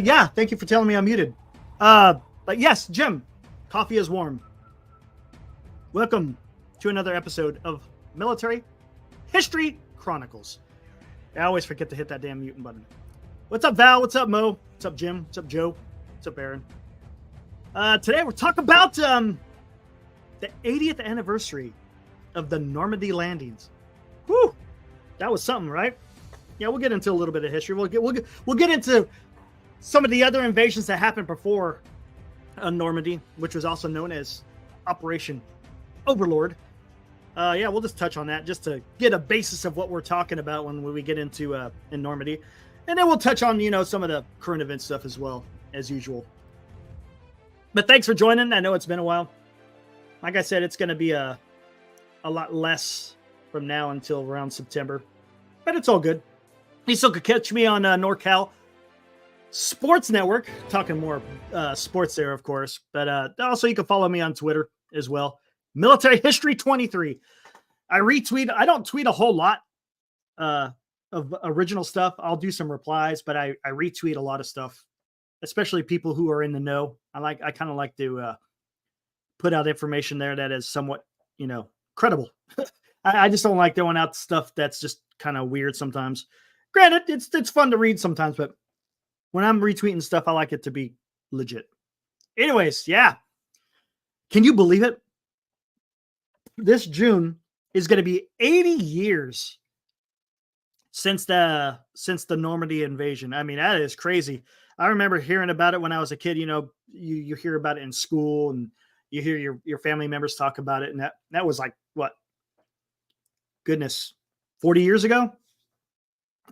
Yeah, thank you for telling me I'm muted. But yes, Jim, coffee is warm. Welcome to another episode of Military History Chronicles. I always forget to hit that damn mute button. What's up, Val? What's up, Mo? What's up, Jim? What's up, Joe? What's up, Aaron? Today we're talking about the 80th anniversary of the Normandy landings. Whew, that was something, right? Yeah, we'll get into a little bit of history. We'll get into some of the other invasions that happened before Normandy, which was also known as Operation Overlord. Yeah, we'll just touch on that just to get a basis of what we're talking about when we get into in Normandy, and then we'll touch on some of the current event stuff as well as usual. But thanks for joining. I know it's been a while. Like I said, it's going to be a lot less from now until around September, but it's all good. You still could catch me on NorCal Sports Network, talking more sports there, of course. But also you can follow me on Twitter as well. Military History 23. I retweet. I don't tweet a whole lot of original stuff. I'll do some replies, but I retweet a lot of stuff, especially people who are in the know. I kind of like to put out information there that is somewhat, credible. I just don't like throwing out stuff that's just kind of weird sometimes. Granted, it's fun to read sometimes, but when I'm retweeting stuff, I like it to be legit. Anyways, yeah. Can you believe it? This June is going to be 80 years since the Normandy invasion. I mean, that is crazy. I remember hearing about it when I was a kid. You hear about it in school, and you hear your family members talk about it, and that was like what? Goodness, 40 years ago.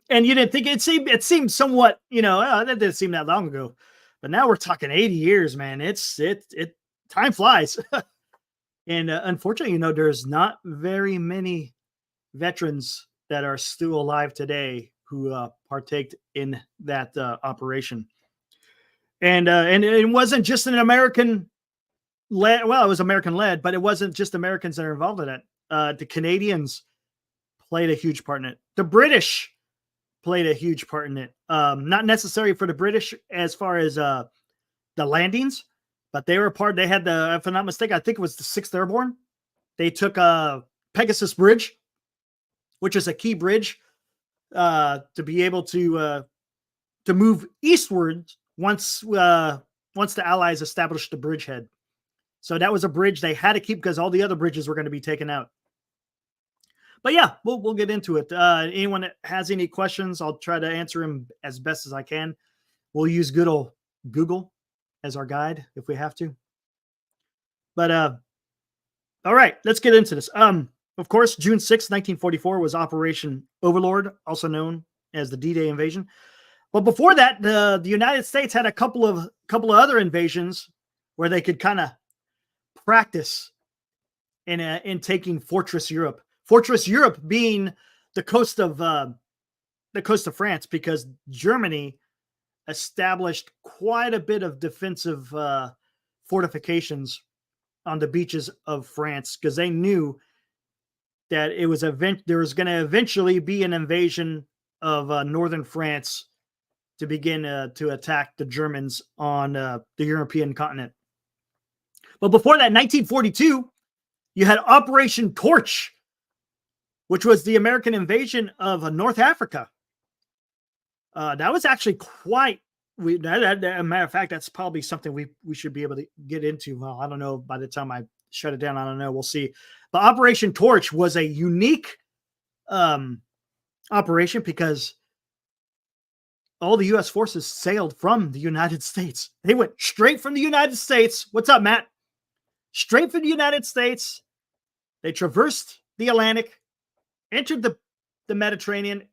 And you didn't think it seemed somewhat, that didn't seem that long ago, but now we're talking 80 years, man. Time flies. And unfortunately, there's not very many veterans that are still alive today who partaked in that operation. And it wasn't just an American led. Well, it was American led, but it wasn't just Americans that are involved in it. The Canadians played a huge part in it. The British played a huge part in it. Not necessarily for the British as far as the landings, but they were a part. They had if I'm not mistaken, I think it was the 6th Airborne. They took Pegasus Bridge, which is a key bridge to be able to move eastward once the Allies established the bridgehead. So that was a bridge they had to keep because all the other bridges were going to be taken out. But yeah, we'll get into it. Anyone that has any questions, I'll try to answer them as best as I can. We'll use good old Google as our guide if we have to. But all right, let's get into this. Of course, June 6, 1944 was Operation Overlord, also known as the D-Day invasion. But before that, the United States had a couple of other invasions where they could kind of practice in taking Fortress Europe. Fortress Europe being the coast of France, because Germany established quite a bit of defensive fortifications on the beaches of France because they knew that there was going to eventually be an invasion of northern France to begin to attack the Germans on the European continent. But before that, 1942, you had Operation Torch, which was the American invasion of North Africa. That was actually quite. As a matter of fact, that's probably something we should be able to get into. Well, I don't know. By the time I shut it down, I don't know. We'll see. But Operation Torch was a unique operation because all the U.S. forces sailed from the United States. They went straight from the United States. What's up, Matt? Straight from the United States. They traversed the Atlantic, entered the Mediterranean,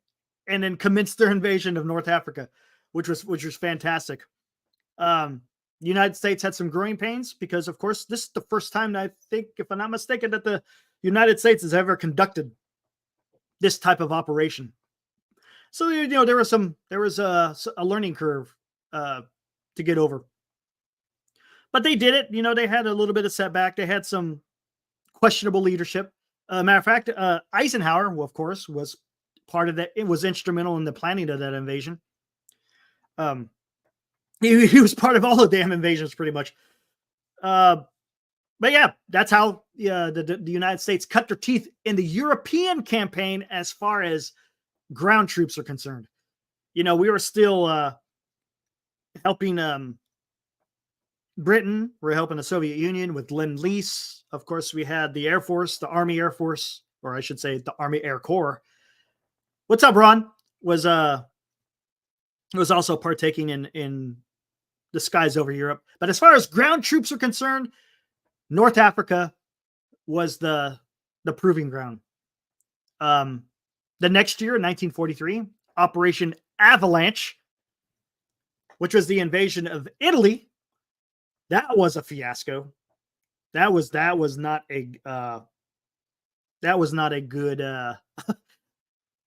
and then commenced their invasion of North Africa, which was fantastic. The United States had some growing pains because, of course, this is the first time I think, if I'm not mistaken, that the United States has ever conducted this type of operation. So there was a learning curve to get over, but they did it. They had a little bit of setback. They had some questionable leadership. Matter of fact, Eisenhower, of course, was part of that. It was instrumental in the planning of that invasion. He was part of all the damn invasions, pretty much. But yeah, that's how the United States cut their teeth in the European campaign as far as ground troops are concerned. We were still helping Britain. We're helping the Soviet Union with Lend-Lease. Of course, we had the Air Force, the Army Air Force, or I should say the Army Air Corps. What's up, Ron? Was also partaking in the skies over Europe. But as far as ground troops are concerned, North Africa was the proving ground. The next year, in 1943, Operation Avalanche, which was the invasion of Italy, that was a fiasco. That was not a good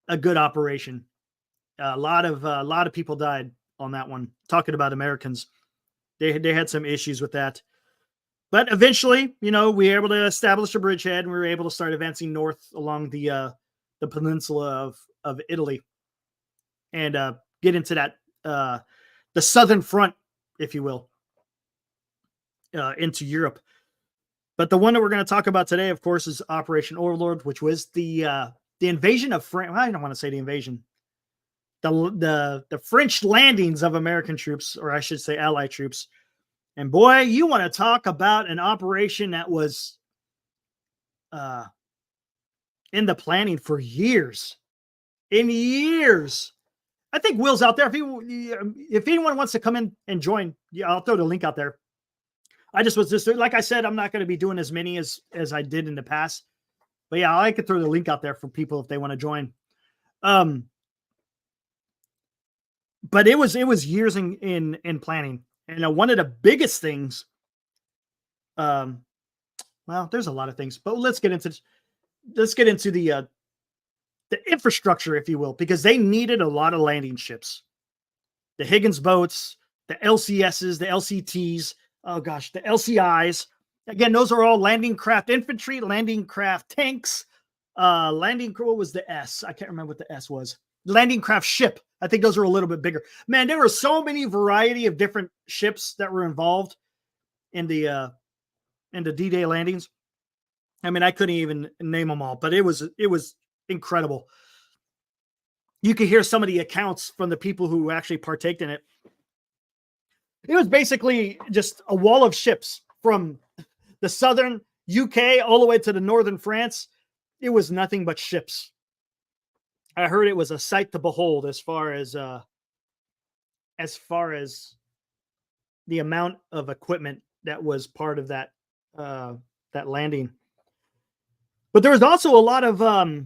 a good operation. A lot of people died on that one. Talking about Americans, they had some issues with that. But eventually, we were able to establish a bridgehead, and we were able to start advancing north along the peninsula of Italy, and get into that the southern front, if you will, into Europe. But the one that we're going to talk about today, of course, is Operation Overlord, which was the invasion of France. I don't want to say the invasion. The French landings of American troops, or I should say Allied troops. And boy, you want to talk about an operation that was in the planning for years. In years. I think Will's out there. If anyone wants to come in and join, I'll throw the link out there. I just was like I said, I'm not going to be doing as many as I did in the past. But yeah, I could throw the link out there for people if they want to join. But it was years in planning. And one of the biggest things, well, there's a lot of things, but let's get into the infrastructure, if you will, because they needed a lot of landing ships. The Higgins boats, the LCSs, the LCTs, oh gosh, the LCIs. Again, those are all landing craft infantry, landing craft tanks, what was the S? I can't remember what the S was. Landing craft ship. I think those are a little bit bigger. Man, there were so many variety of different ships that were involved in the D-Day landings. I mean, I couldn't even name them all, but it was incredible. You could hear some of the accounts from the people who actually partaked in it. It was basically just a wall of ships from the southern UK all the way to the northern France. It was nothing but ships. I heard it was a sight to behold as far as the amount of equipment that was part of that landing. But there was also a lot of what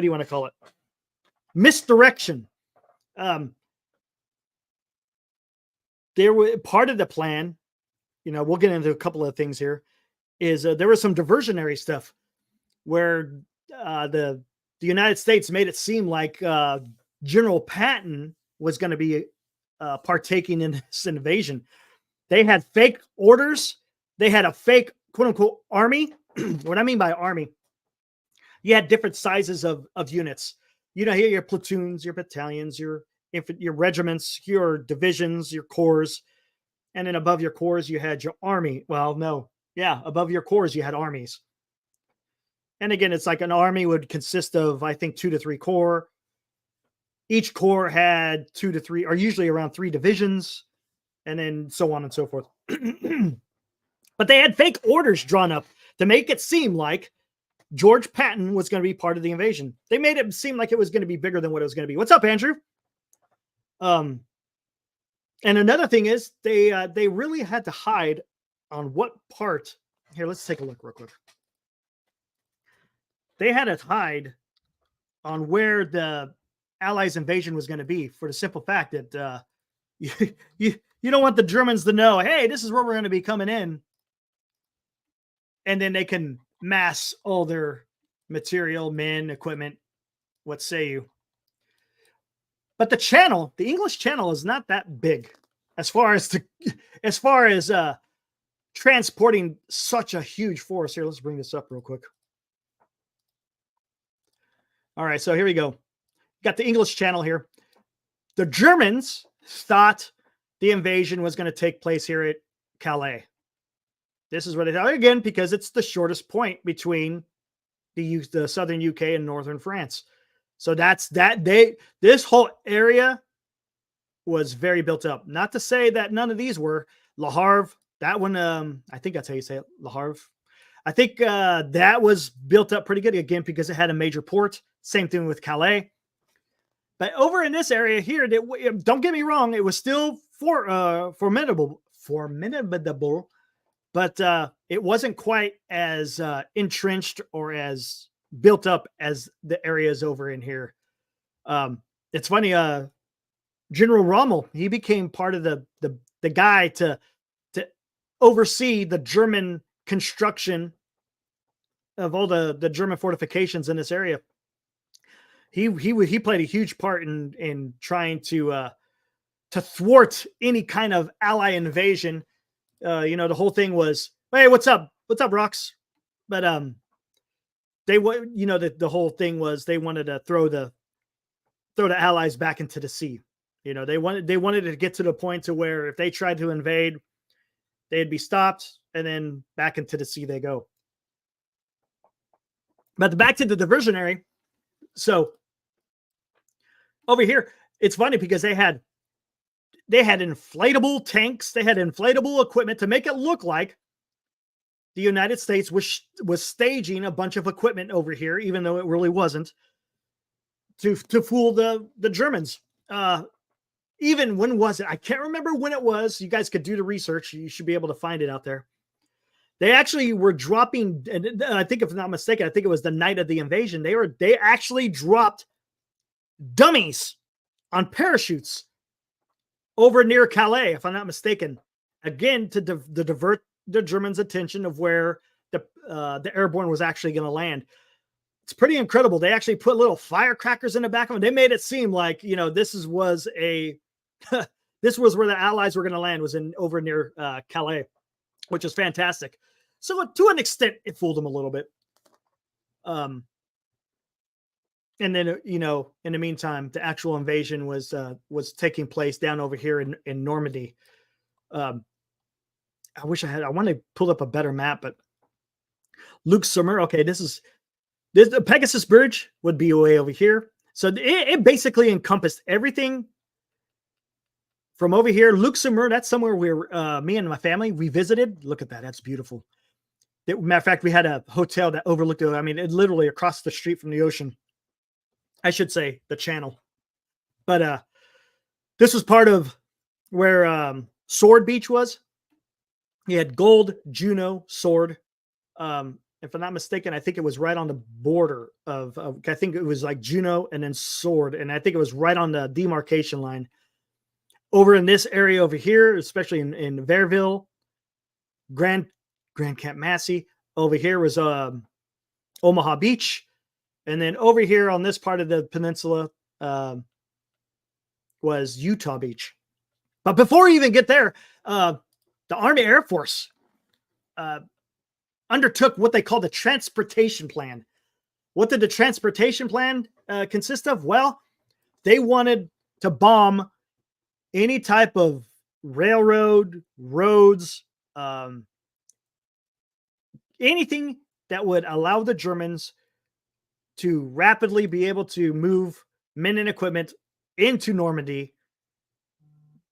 do you want to call it? Misdirection. There were part of the plan. We'll get into a couple of things here. Is there was some diversionary stuff where the United States made it seem like General Patton was going to be partaking in this invasion. They had fake orders. They had a fake quote unquote army. What I mean by army, you had different sizes of units. Here your platoons, your battalions, your regiments, your divisions, your corps. And then above your corps, you had your army. Well, no. Yeah, above your corps, you had armies. And again, it's like an army would consist of, I think, 2 to 3 corps. Each corps had 2 to 3, or usually around 3 divisions, and then so on and so forth. But they had fake orders drawn up to make it seem like George Patton was going to be part of the invasion. They made it seem like it was going to be bigger than what it was going to be. What's up, Andrew? And another thing is they really had to hide on what part. Here, let's take a look real quick. They had to hide on where the Allies' invasion was going to be, for the simple fact that you don't want the Germans to know, hey, this is where we're going to be coming in, and then they can mass all their material, men, equipment. What say you? But the English Channel, is not that big as far as transporting such a huge force. Here, let's bring this up real quick. All right, so here we go. Got the English Channel here. The Germans thought the invasion was going to take place here at Calais. This is what they thought, again, because it's the shortest point between the southern UK and northern France. So that's that. This whole area was very built up. Not to say that none of these were. Le Havre, that one, I think that's how you say it, Le Havre. I think that was built up pretty good, again, because it had a major port. Same thing with Calais. But over in this area here, don't get me wrong, it was still formidable, but it wasn't quite as entrenched or as built up as the areas over in here. It's funny, General Rommel, he became part of the guy to oversee the German construction of all the German fortifications in this area. He played a huge part in trying to thwart any kind of ally invasion. The whole thing was, hey, what's up, rocks? But the whole thing was they wanted to throw the allies back into the sea. They wanted to get to the point to where if they tried to invade, they'd be stopped and then back into the sea they go. But back to the diversionary. So over here, it's funny because they had inflatable tanks, they had inflatable equipment to make it look like the United States was staging a bunch of equipment over here, even though it really wasn't, to fool the Germans. Even when was it? I can't remember when it was. You guys could do the research. You should be able to find it out there. They actually were dropping, and I think if I'm not mistaken, I think it was the night of the invasion. They actually dropped dummies on parachutes over near Calais, if I'm not mistaken, again to divert the Germans' attention of where the airborne was actually going to land. It's pretty incredible. They actually put little firecrackers in the back of them. They made it seem like this was where the Allies were going to land, was over near Calais, which is fantastic. So to an extent, it fooled them a little bit. And then, in the meantime, the actual invasion was taking place down over here in Normandy. I want to pull up a better map, but Luxembourg. Okay, the Pegasus Bridge would be way over here. So it basically encompassed everything from over here. Luxembourg, that's somewhere where me and my family, we visited. Look at that. That's beautiful. Matter of fact, we had a hotel that overlooked it. I mean, it literally across the street from the ocean. I should say the channel. But this was part of where Sword Beach was. You had Gold, Juno, Sword. If I'm not mistaken, I think it was right on the border of I think it was like Juno and then Sword. And I think it was right on the demarcation line. Over in this area over here, especially in Verville, Grand Camp Massey. Over here was Omaha Beach. And then over here on this part of the peninsula was Utah Beach. But before we even get there, the Army Air Force undertook what they call the transportation plan. What did the transportation plan consist of? Well, they wanted to bomb any type of railroad, roads, anything that would allow the Germans to rapidly be able to move men and equipment into Normandy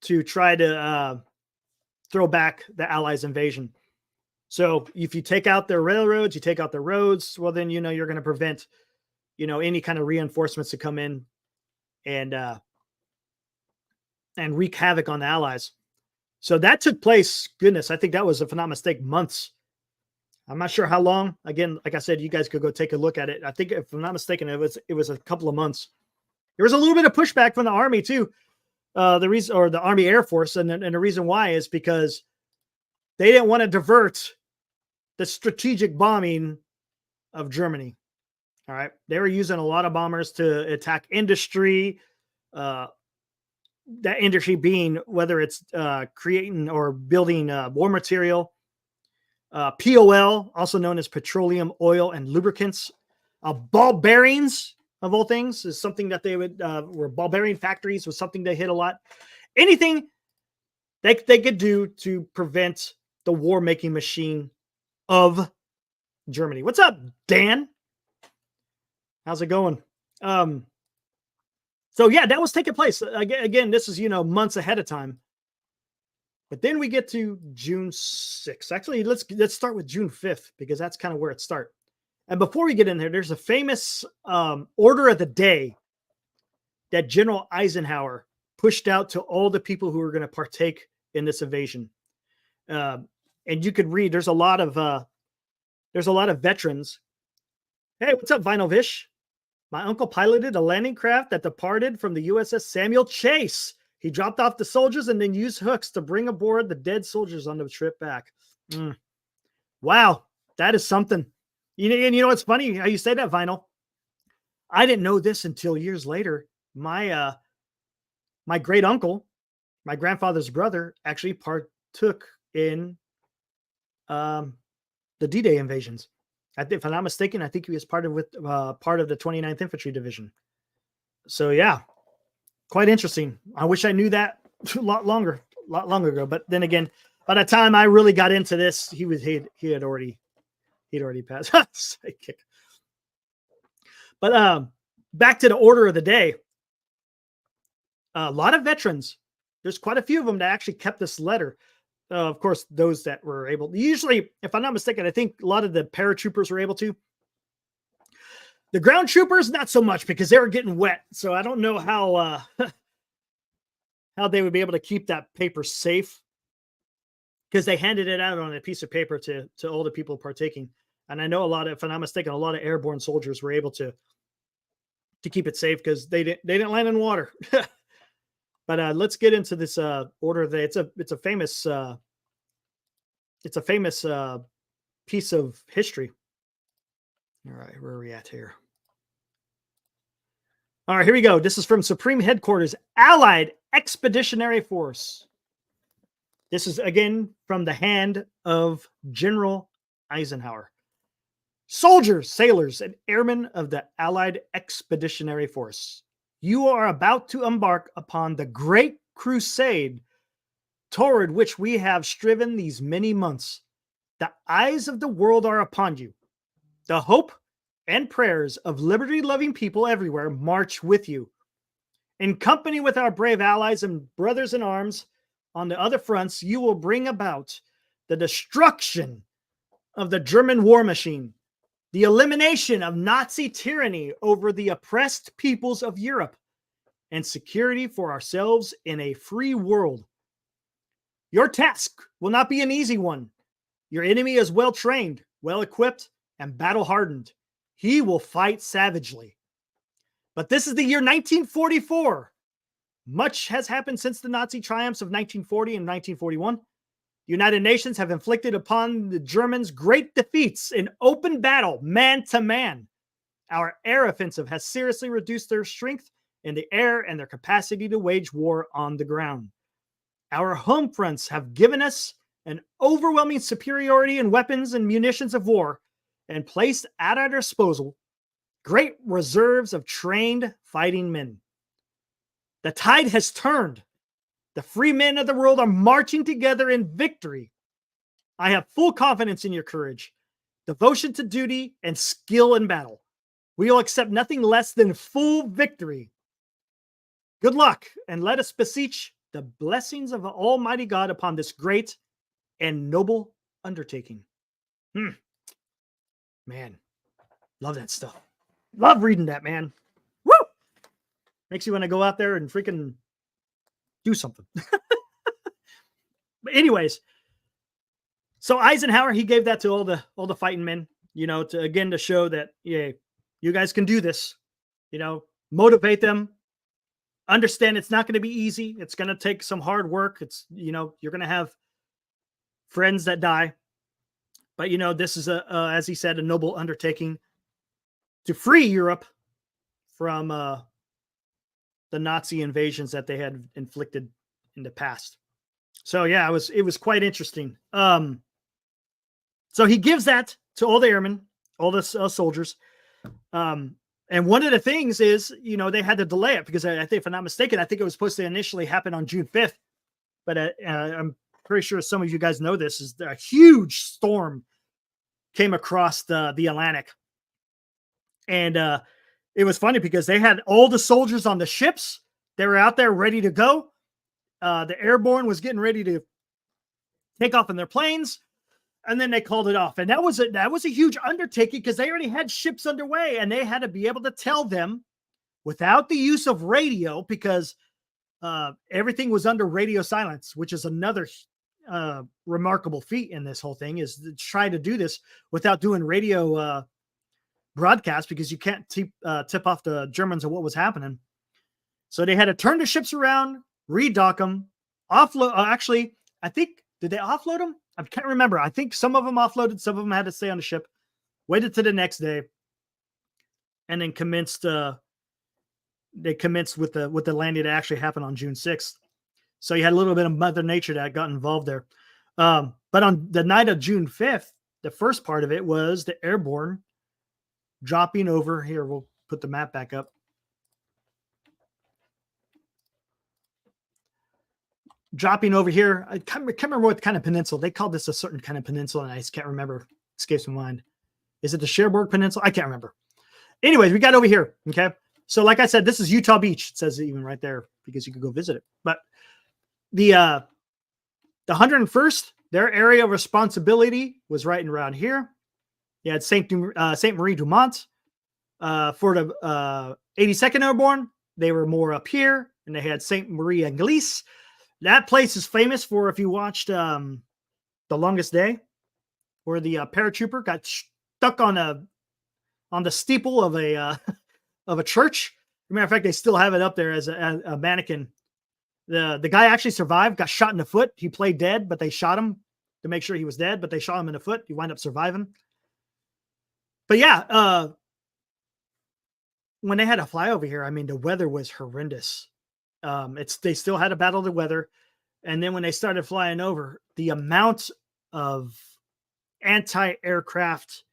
to try to throw back the Allies' invasion. So if you take out their railroads, you take out their roads, well, then, you're going to prevent, any kind of reinforcements to come in and wreak havoc on the Allies. So that took place, goodness, I think that was, if I'm not mistaken, months. I'm not sure how long. Again, like I said, you guys could go take a look at it. I think, if I'm not mistaken, it was a couple of months. There was a little bit of pushback from the Army too. The Army Air Force, and the reason why is because they didn't want to divert the strategic bombing of Germany. All right, they were using a lot of bombers to attack industry. That industry being whether it's creating or building war material. POL, also known as petroleum, oil, and lubricants. Ball bearings, of all things, is something that they would, were ball bearing factories, was something they hit a lot. anything they could do to prevent the war-making machine of Germany. What's up, Dan? How's it going? So yeah, that was taking place. Again, this is, months ahead of time. But then we get to June 6th. Actually, let's start with June 5th, because that's kind of where it starts. And before we get in there, there's a famous order of the day that General Eisenhower pushed out to all the people who were going to partake in this invasion. And you could read, there's a lot of veterans. Hey, what's up, Vinyl Vish? My uncle piloted a landing craft that departed from the USS Samuel Chase. He dropped off the soldiers and then used hooks to bring aboard the dead soldiers on the trip back. Wow, that is something. And you know what's funny how you say that, Vinyl? I didn't know this until years later. My great uncle, my grandfather's brother, actually partook in the D-Day invasions. If I'm not mistaken, I think he was part of the 29th Infantry Division. So yeah, quite interesting. I wish I knew that a lot longer ago. But then again, by the time I really got into this, he had already passed. Sidekick. But back to the order of the day. A lot of veterans. There's quite a few of them that actually kept this letter. Of course, those that were able. Usually, if I'm not mistaken, I think a lot of the paratroopers were able to. The ground troopers, not so much, because they were getting wet. So I don't know how how they would be able to keep that paper safe, because they handed it out on a piece of paper to all the people partaking. And I know a lot of, if I'm not mistaken, a lot of airborne soldiers were able to keep it safe because they didn't land in water. But let's get into this order of the. It's a famous piece of history. All right, where are we at here? All right, here we go. This is from Supreme Headquarters, Allied Expeditionary Force. This is again from the hand of General Eisenhower. Soldiers, sailors, and airmen of the Allied Expeditionary Force, you are about to embark upon the great crusade toward which we have striven these many months. The eyes of the world are upon you. The hope and prayers of liberty-loving people everywhere march with you. In company with our brave allies and brothers in arms on the other fronts, you will bring about the destruction of the German war machine, the elimination of Nazi tyranny over the oppressed peoples of Europe, and security for ourselves in a free world. Your task will not be an easy one. Your enemy is well trained, well equipped, and battle hardened. He will fight savagely. But this is the year 1944. Much has happened since the Nazi triumphs of 1940 and 1941. The United Nations have inflicted upon the Germans great defeats in open battle, man to man. Our air offensive has seriously reduced their strength in the air and their capacity to wage war on the ground. Our home fronts have given us an overwhelming superiority in weapons and munitions of war, and placed at our disposal great reserves of trained fighting men. The tide has turned. The free men of the world are marching together in victory. I have full confidence in your courage, devotion to duty, and skill in battle. We will accept nothing less than full victory. Good luck, and let us beseech the blessings of Almighty God upon this great and noble undertaking. Man, love that stuff. Love reading that, man. Woo! Makes you want to go out there and freaking do something. But anyways, so Eisenhower, he gave that to all the fighting men, to show that, yeah, you guys can do this, motivate them, understand it's not going to be easy. It's going to take some hard work. It's, you're going to have friends that die. But, this is as he said, a noble undertaking to free Europe from the Nazi invasions that they had inflicted in the past. So yeah, it was quite interesting. So he gives that to all the airmen, all the soldiers. And one of the things is, they had to delay it because I think, if I'm not mistaken, I think it was supposed to initially happen on June 5th. But I'm pretty sure some of you guys know this, is a huge storm came across the Atlantic. And it was funny because they had all the soldiers on the ships. They were out there ready to go. The airborne was getting ready to take off in their planes. And then they called it off. And that was a huge undertaking because they already had ships underway and they had to be able to tell them without the use of radio, because everything was under radio silence, which is another remarkable feat in this whole thing, is to try to do this without doing radio broadcast, because you can't tip off the Germans of what was happening. So they had to turn the ships around, redock them, offload. Actually, I think, did they offload them? I can't remember. I think some of them offloaded, some of them had to stay on the ship, waited to the next day, and then commenced. They commenced with the landing that actually happened on June 6th. So you had a little bit of Mother Nature that got involved there. But on the night of June 5th, the first part of it was the airborne dropping over here. We'll put the map back up. Dropping over here. I can't remember what kind of peninsula. They called this a certain kind of peninsula, and I just can't remember. Escapes my mind. Is it the Cherbourg Peninsula? I can't remember. Anyways, we got over here. Okay. So like I said, this is Utah Beach. It says it even right there because you could go visit it. But the 101st, their area of responsibility was right around here. You had Saint Marie Dumont. For the 82nd Airborne, they were more up here, and they had Saint Marie Anglaise. That place is famous for, if you watched The Longest Day, where the paratrooper got stuck on the steeple of a of a church. As a matter of fact, they still have it up there as a mannequin. The guy actually survived, got shot in the foot. He played dead, but they shot him to make sure he was dead, but they shot him in the foot. He wound up surviving. But yeah, when they had to fly over here, I mean, the weather was horrendous. They still had to battle the weather. And then when they started flying over, the amount of anti-aircraft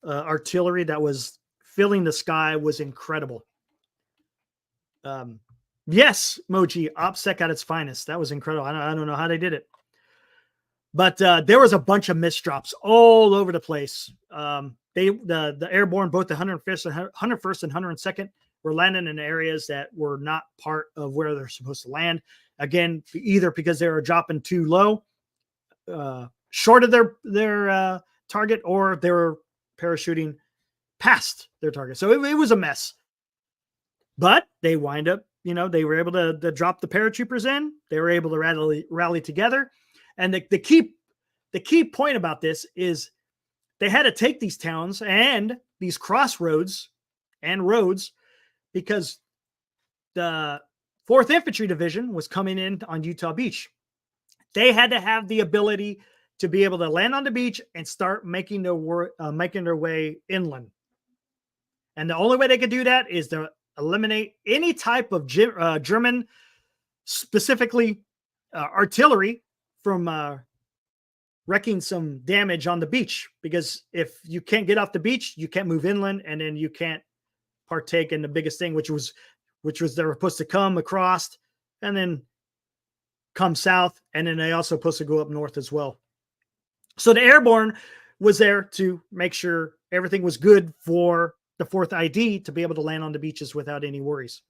artillery that was filling the sky was incredible. Yes, Moji, OPSEC at its finest. That was incredible. I don't know how they did it. But there was a bunch of misdrops all over the place. The airborne, both the 101st and 102nd, were landing in areas that were not part of where they're supposed to land. Again, either because they were dropping too low, short of their target, or they were parachuting past their target. So it was a mess. But they wind up, they were able to drop the paratroopers in. They were able to rally together. And the key point about this is they had to take these towns and these crossroads and roads because the 4th Infantry Division was coming in on Utah Beach. They had to have the ability to be able to land on the beach and start making their way inland. And the only way they could do that is to eliminate any type of German, specifically artillery, from wrecking some damage on the beach. Because if you can't get off the beach, you can't move inland, and then you can't partake in the biggest thing, which was they were supposed to come across and then come south, and then they also supposed to go up north as well. So the airborne was there to make sure everything was good for the 4th ID to be able to land on the beaches without any worries.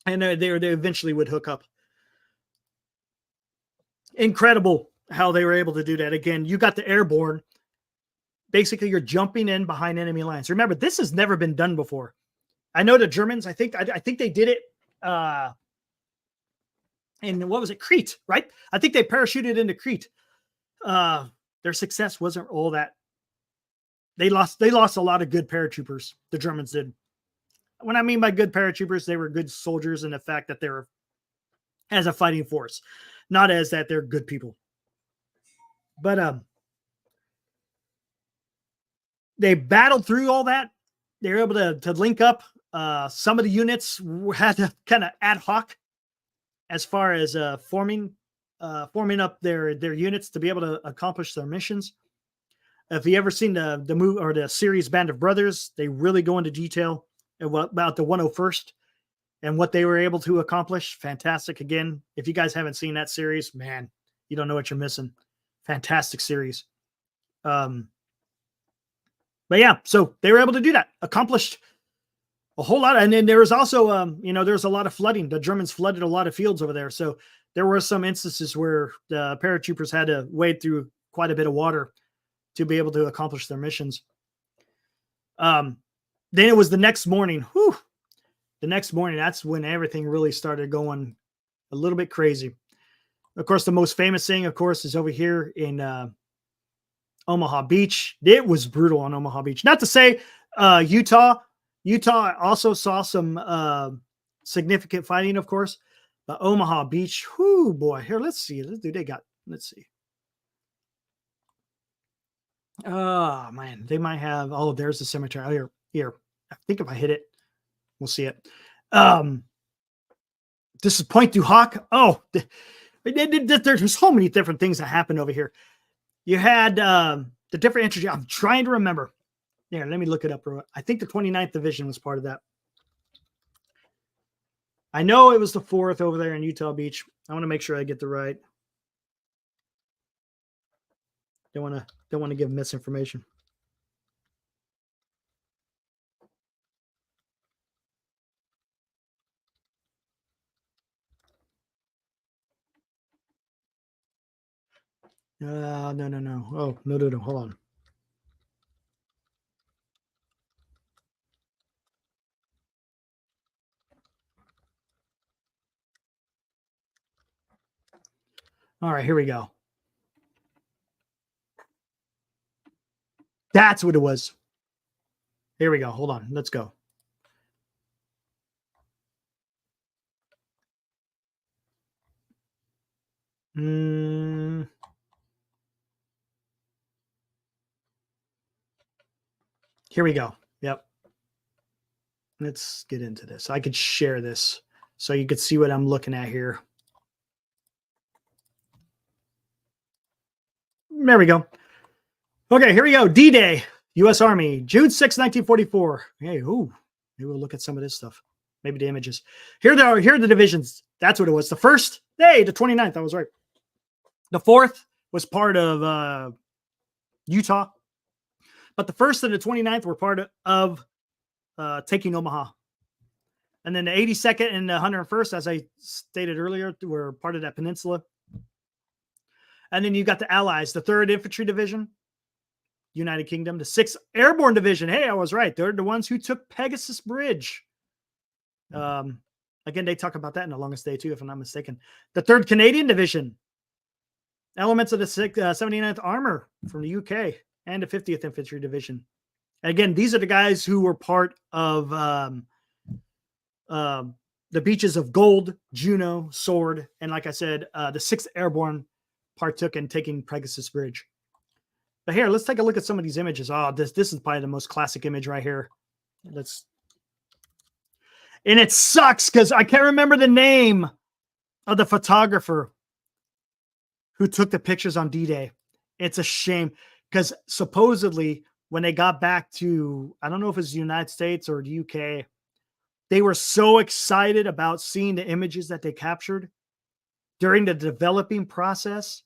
And they eventually would hook up. Incredible how they were able to do that. Again, you got the airborne. Basically, you're jumping in behind enemy lines. Remember, this has never been done before. I know the Germans, I think they did it in, what was it, Crete, right? I think they parachuted into Crete. Their success wasn't all that. They lost a lot of good paratroopers. The Germans did. When I mean by good paratroopers, they were good soldiers in the fact that they were as a fighting force, not as that they're good people. But they battled through all that. They were able to link up. Some of the units had to kind of ad hoc as far as forming up their units to be able to accomplish their missions. If you ever seen the movie or the series Band of Brothers, they really go into detail And what about the 101st and what they were able to accomplish? Fantastic. Again, if you guys haven't seen that series, man, you don't know what you're missing. Fantastic series. But yeah, so they were able to do that, accomplished a whole lot. And then there was also, there's a lot of flooding. The Germans flooded a lot of fields over there. So there were some instances where the paratroopers had to wade through quite a bit of water to be able to accomplish their missions. Then it was the next morning. Whew, the next morning, that's when everything really started going a little bit crazy. Of course, the most famous thing, of course, is over here in Omaha Beach. It was brutal on Omaha Beach. Not to say Utah also saw some significant fighting, of course. But Omaha Beach, whoo, boy. Here, let's see. Let's see. Oh, man. They might have, there's the cemetery. Here. I think if I hit it, we'll see it. This is Pointe du Hoc. Oh, there's so many different things that happened over here. You had the different entries. I'm trying to remember. There, let me look it up. I think the 29th Division was part of that. I know it was the 4th over there in Utah Beach. I want to make sure I get the right. Don't want to give misinformation. No. Oh, no. Hold on. All right, here we go. That's what it was. Here we go. Hold on. Let's go. Here we go. Yep. Let's get into this. I could share this so you could see what I'm looking at here. There we go. Okay, here we go. D-Day, U.S. Army, June 6, 1944. Hey, maybe we'll look at some of this stuff. Maybe the images. Here are the divisions. That's what it was. The 1st, the 29th, I was right. The 4th was part of Utah. But the 1st and the 29th were part of taking Omaha. And then the 82nd and the 101st, as I stated earlier, were part of that peninsula. And then you got the Allies, the 3rd Infantry Division, United Kingdom, the 6th Airborne Division. Hey, I was right. They're the ones who took Pegasus Bridge. Again, they talk about that in The Longest Day, too, if I'm not mistaken. The 3rd Canadian Division, elements of the 79th Armor from the UK, and the 50th Infantry Division. And again, these are the guys who were part of the beaches of Gold, Juno, Sword, and like I said, the 6th Airborne partook in taking Pegasus Bridge. But here, let's take a look at some of these images. Oh, this is probably the most classic image right here. And it sucks because I can't remember the name of the photographer who took the pictures on D-Day. It's a shame because supposedly when they got back to, I don't know if it's the United States or the UK, they were so excited about seeing the images that they captured during the developing process.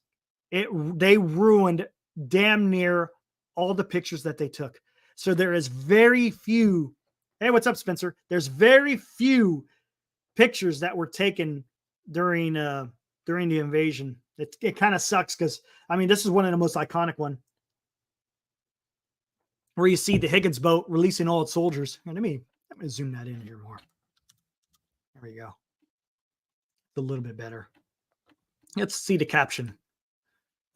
They ruined damn near all the pictures that they took. So there is very few. Hey, what's up, Spencer? There's very few pictures that were taken during the invasion. It kind of sucks because this is one of the most iconic one, where you see the Higgins boat releasing all its soldiers. Let me zoom that in here more. There we go. A little bit better. Let's see the caption.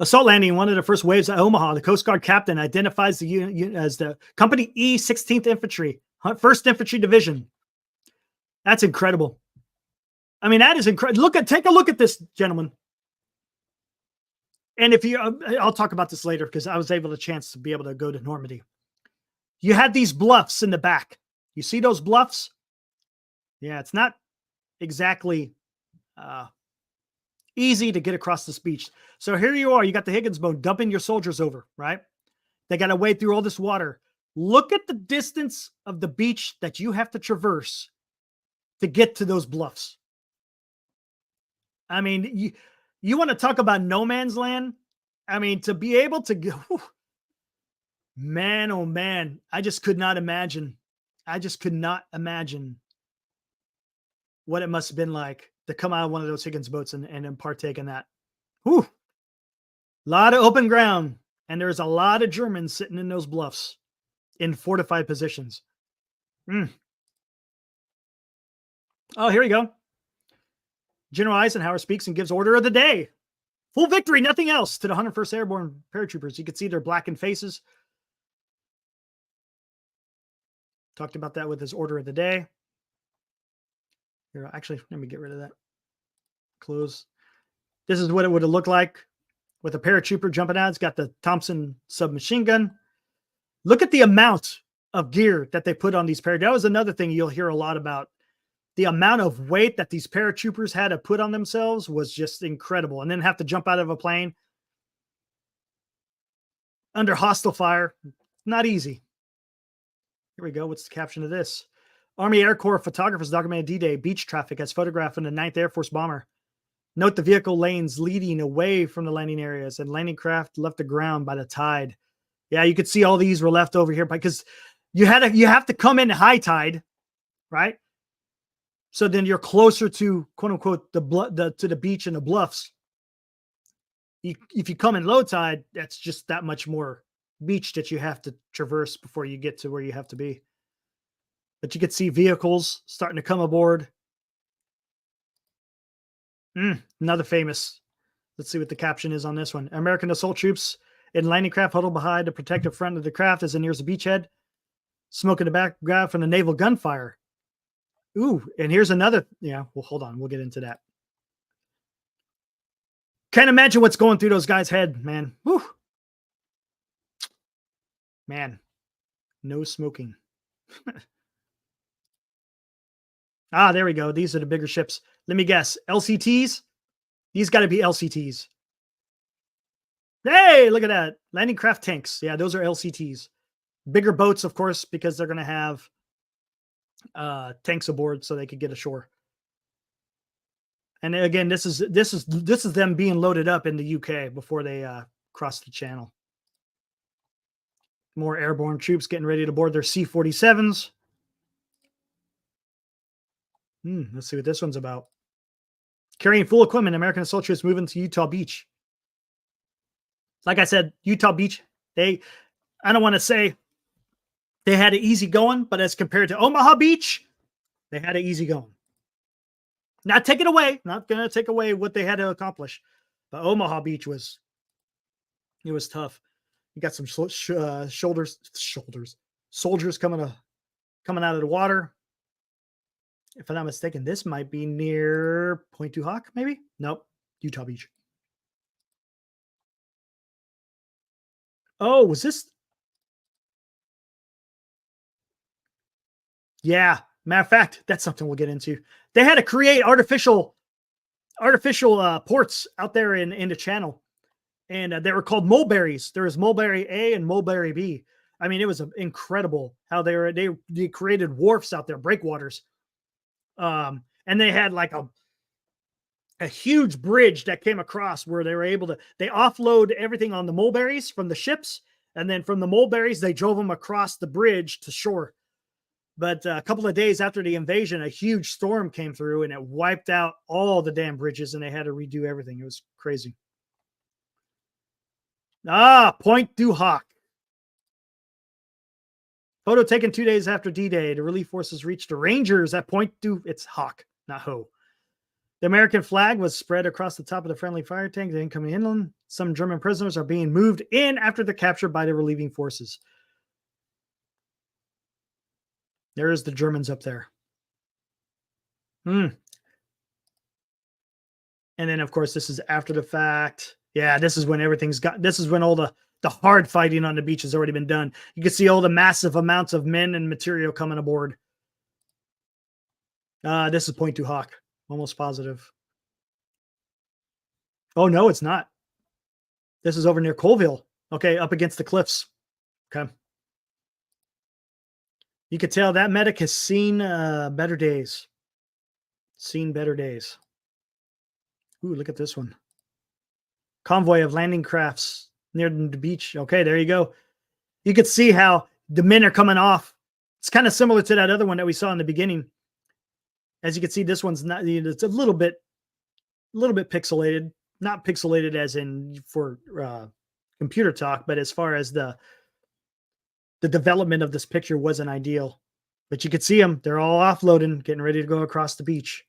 Assault landing, one of the first waves at Omaha. The Coast Guard captain identifies the unit as the Company E, 16th Infantry, 1st Infantry Division. That's incredible. That is incredible. Take a look at this, gentlemen. And I'll talk about this later because I was able to be able to go to Normandy. You had these bluffs in the back. You see those bluffs? Yeah, it's not exactly easy to get across this beach. So here you are. You got the Higgins boat dumping your soldiers over, right? They got to wade through all this water Look at the distance of the beach that you have to traverse to get to those bluffs. I mean, you want to talk about no man's land? I mean, to be able to go, man, oh man, I just could not imagine. I just could not imagine what it must have been like to come out of one of those Higgins boats and partake in that. Whew. A lot of open ground, and there's a lot of Germans sitting in those bluffs in fortified positions. Oh, here we go. General Eisenhower speaks and gives order of the day. Full victory, nothing else, to the 101st Airborne paratroopers. You can see their blackened faces. Talked about that with his order of the day. Here, actually, let me get rid of that. Close. This is what it would have looked like with a paratrooper jumping out. It's got the Thompson submachine gun. Look at the amount of gear that they put on these paratroopers. That was another thing you'll hear a lot about. The amount of weight that these paratroopers had to put on themselves was just incredible. And then have to jump out of a plane under hostile fire. Not easy. Here we go. What's the caption of this? Army Air Corps photographers documented D-Day beach traffic as photographed from the 9th Air Force bomber. Note the vehicle lanes leading away from the landing areas and landing craft left the ground by the tide. Yeah, you could see all these were left over here because you have to come in high tide, right? So then you're closer to quote unquote to the beach and the bluffs. If you come in low tide, that's just that much more beach that you have to traverse before you get to where you have to be. But you could see vehicles starting to come aboard. Another famous. Let's see what the caption is on this one. American assault troops in landing craft huddled behind the protective front of the craft as it nears the beachhead. Smoke in the background from the naval gunfire. Ooh, and here's another. Yeah, well, hold on. We'll get into that. Can't imagine what's going through those guys' head, man. Whew. Man, no smoking. There we go. These are the bigger ships. Let me guess. LCTs? These got to be LCTs. Hey, look at that. Landing craft tanks. Yeah, those are LCTs. Bigger boats, of course, because they're going to have tanks aboard so they could get ashore. And again, this is them being loaded up in the UK before they cross the channel. More airborne troops getting ready to board their C-47s. Let's see what this one's about. Carrying full equipment, American assault troops moving to Utah Beach. Like I said, Utah Beach, I don't want to say they had it easy going, but as compared to Omaha Beach, they had it easy going. Not take it away. Not going to take away what they had to accomplish. But Omaha Beach was tough. You got some soldiers coming out of the water. If I'm not mistaken, this might be near Point Du Hoc, maybe? Nope. Utah Beach. Oh, was this? Yeah. Matter of fact, that's something we'll get into. They had to create artificial ports out there in the channel. And they were called mulberries. There was mulberry A and mulberry B. I mean, it was incredible how they created wharfs out there, breakwaters. And they had like a huge bridge that came across where they were able to, they offload everything on the mulberries from the ships. And then from the mulberries, they drove them across the bridge to shore. But a couple of days after the invasion, a huge storm came through and it wiped out all the damn bridges and they had to redo everything. It was crazy. Point Du Hoc. Photo taken 2 days after D-Day. The relief forces reached the Rangers at Point Du. It's Hoc, not Ho. The American flag was spread across the top of the friendly fire tank. The incoming inland. Some German prisoners are being moved in after the capture by the relieving forces. There's the Germans up there. And then, of course, this is after the fact. Yeah, this is when this is when all the hard fighting on the beach has already been done. You can see all the massive amounts of men and material coming aboard. This is Point Du Hoc. Almost positive. Oh, no, it's not. This is over near Colville. Okay, up against the cliffs. Okay. You could tell that medic has seen better days. Seen better days. Ooh, look at this one. Convoy of landing crafts near the beach. Okay, there you go. You could see how the men are coming off. It's kind of similar to that other one that we saw in the beginning. As you can see, this one's not. It's a little bit pixelated. Not pixelated as in for computer talk, but as far as the development of this picture wasn't ideal. But you could see them. They're all offloading, getting ready to go across the beach.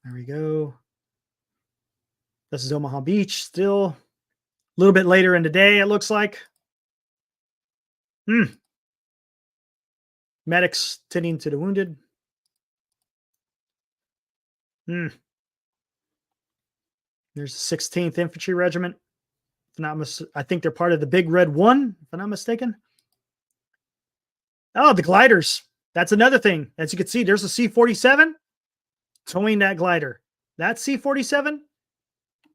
There we go. This is Omaha Beach still. A little bit later in the day, it looks like. Medics tending to the wounded. There's the 16th Infantry Regiment. I think they're part of the Big Red One, if I'm not mistaken. Oh, the gliders. That's another thing. As you can see, there's a C-47 towing that glider. That C-47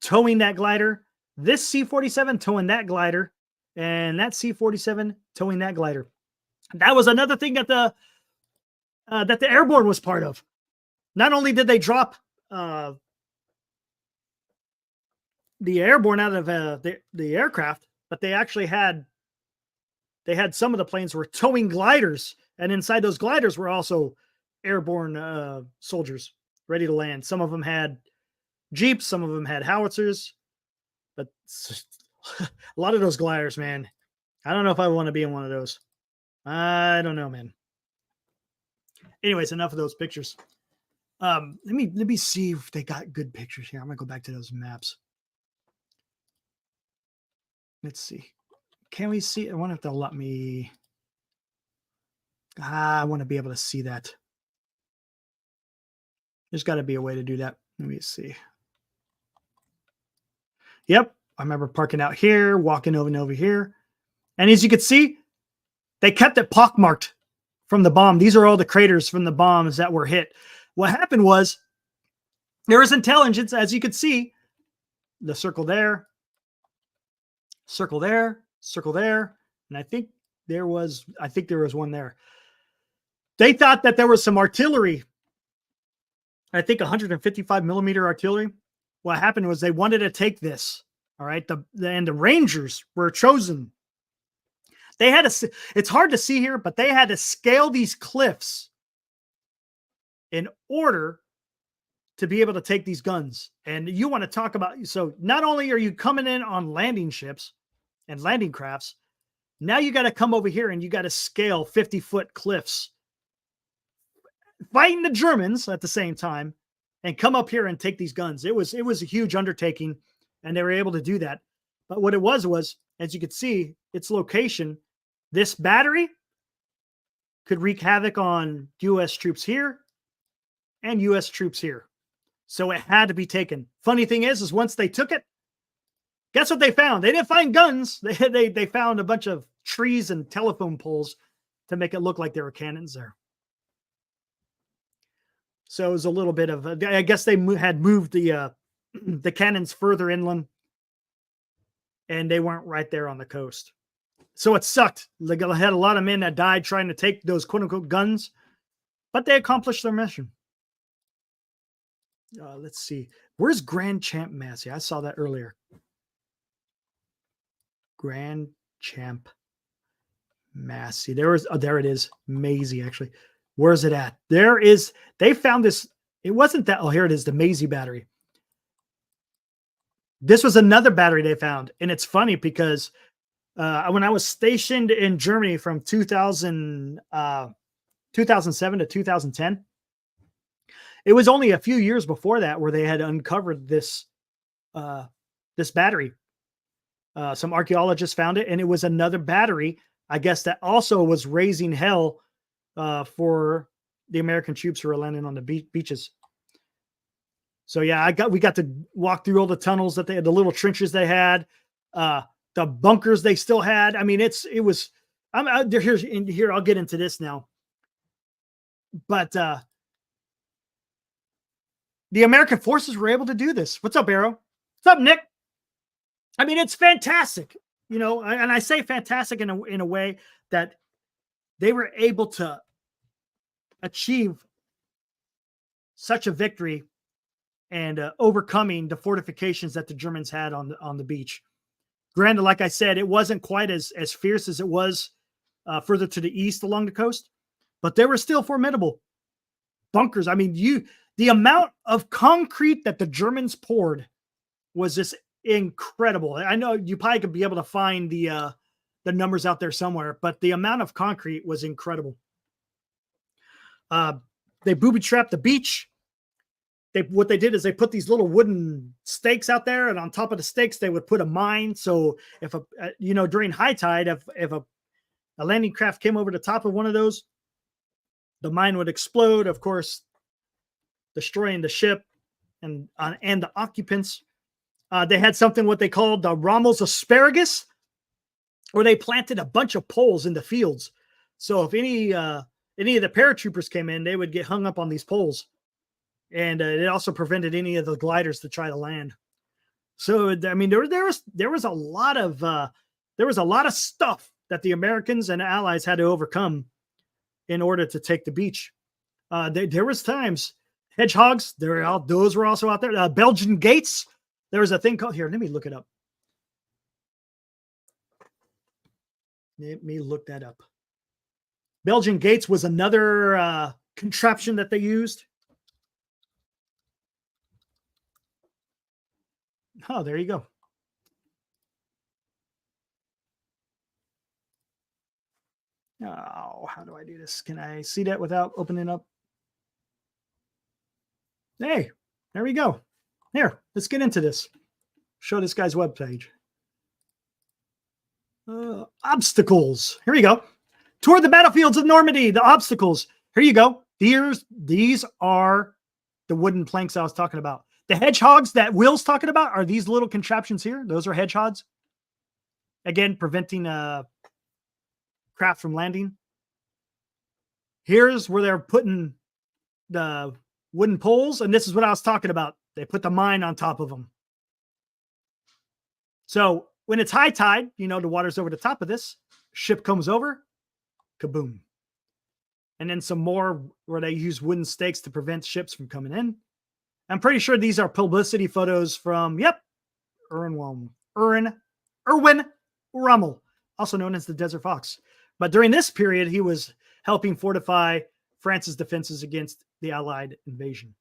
towing that glider. This C-47 towing that glider. And that C-47 towing that glider. That was another thing that the airborne was part of. Not only did they drop the airborne out of the aircraft, but they actually had some of the planes were towing gliders, and inside those gliders were also airborne soldiers ready to land. Some of them had jeeps, some of them had howitzers, but a lot of those gliders, man. I don't know if I want to be in one of those. I don't know, man. Anyways, enough of those pictures. Let me see if they got good pictures here. I'm gonna go back to those maps. Let's see. Can we see? I wonder if they'll let me. I want to be able to see that. There's got to be a way to do that. Let me see. Yep. I remember parking out here, walking over and over here. And as you can see, they kept it pockmarked from the bomb. These are all the craters from the bombs that were hit. What happened was there was intelligence, as you could see, the circle there, circle there, circle there. And I think there was one there. They thought that there was some artillery. I think 155 millimeter artillery. What happened was they wanted to take this. All right. And the Rangers were chosen. They had to, it's hard to see here, but they had to scale these cliffs in order to be able to take these guns. And you want to talk about, so not only are you coming in on landing ships and landing crafts, now you got to come over here and you got to scale 50-foot cliffs, fighting the Germans at the same time, and come up here and take these guns. It was a huge undertaking, and they were able to do that. But what it was, as you could see, its location, this battery could wreak havoc on U.S. troops here and U.S. troops here. So it had to be taken. Funny thing is once they took it, guess what they found? They didn't find guns. They found a bunch of trees and telephone poles to make it look like there were cannons there. So it was a little bit of, I guess they had moved the cannons further inland, and they weren't right there on the coast. So it sucked. They had a lot of men that died trying to take those quote unquote guns, but they accomplished their mission. Let's see. Where's Grand Champ Massey? I saw that earlier. Grand Champ Massey. There it is. Maisie, actually. Where's it at? They found this. It wasn't that. Oh, here it is. The Maisie battery. This was another battery they found. And it's funny because when I was stationed in Germany from 2007 to 2010, it was only a few years before that where they had uncovered this battery. Some archaeologists found it, and it was another battery, I guess, that also was raising hell for the American troops who were landing on the beaches. So yeah, we got to walk through all the tunnels that they had, the little trenches they had, the bunkers they still had. I mean, it was. I'm out there here. I'll get into this now, but the American forces were able to do this. What's up, Arrow? What's up, Nick? I mean, it's fantastic. and I say fantastic in a way that they were able to achieve such a victory and overcoming the fortifications that the Germans had on the beach. Granted, like I said, it wasn't quite as fierce as it was further to the east along the coast, but they were still formidable bunkers. I mean, the amount of concrete that the Germans poured was just incredible. I know you probably could be able to find the numbers out there somewhere, but the amount of concrete was incredible. They booby trapped the beach. What they did is they put these little wooden stakes out there, and on top of the stakes they would put a mine. So if during high tide, if a landing craft came over the top of one of those, the mine would explode, of course, destroying the ship and the occupants. They had something what they called the Rommel's asparagus, where they planted a bunch of poles in the fields. So if any of the paratroopers came in, they would get hung up on these poles. And it also prevented any of the gliders to try to land. So I mean, there was a lot of stuff that the Americans and Allies had to overcome in order to take the beach. There was times hedgehogs. Those were also out there. Belgian gates. There was a thing called here. Let me look it up. Let me look that up. Belgian gates was another contraption that they used. Oh, there you go. Oh, how do I do this? Can I see that without opening up? Hey, there we go. Here, let's get into this. Show this guy's webpage. Obstacles. Here we go. Toward the battlefields of Normandy, the obstacles. Here you go. These are the wooden planks I was talking about. The hedgehogs that Will's talking about are these little contraptions here. Those are hedgehogs. Again, preventing craft from landing. Here's where they're putting the wooden poles, and this is what I was talking about. They put the mine on top of them. So when it's high tide, the water's over the top of this. Ship comes over, kaboom. And then some more where they use wooden stakes to prevent ships from coming in. I'm pretty sure these are publicity photos from, Erwin Rommel, also known as the Desert Fox. But during this period, he was helping fortify France's defenses against the Allied invasion.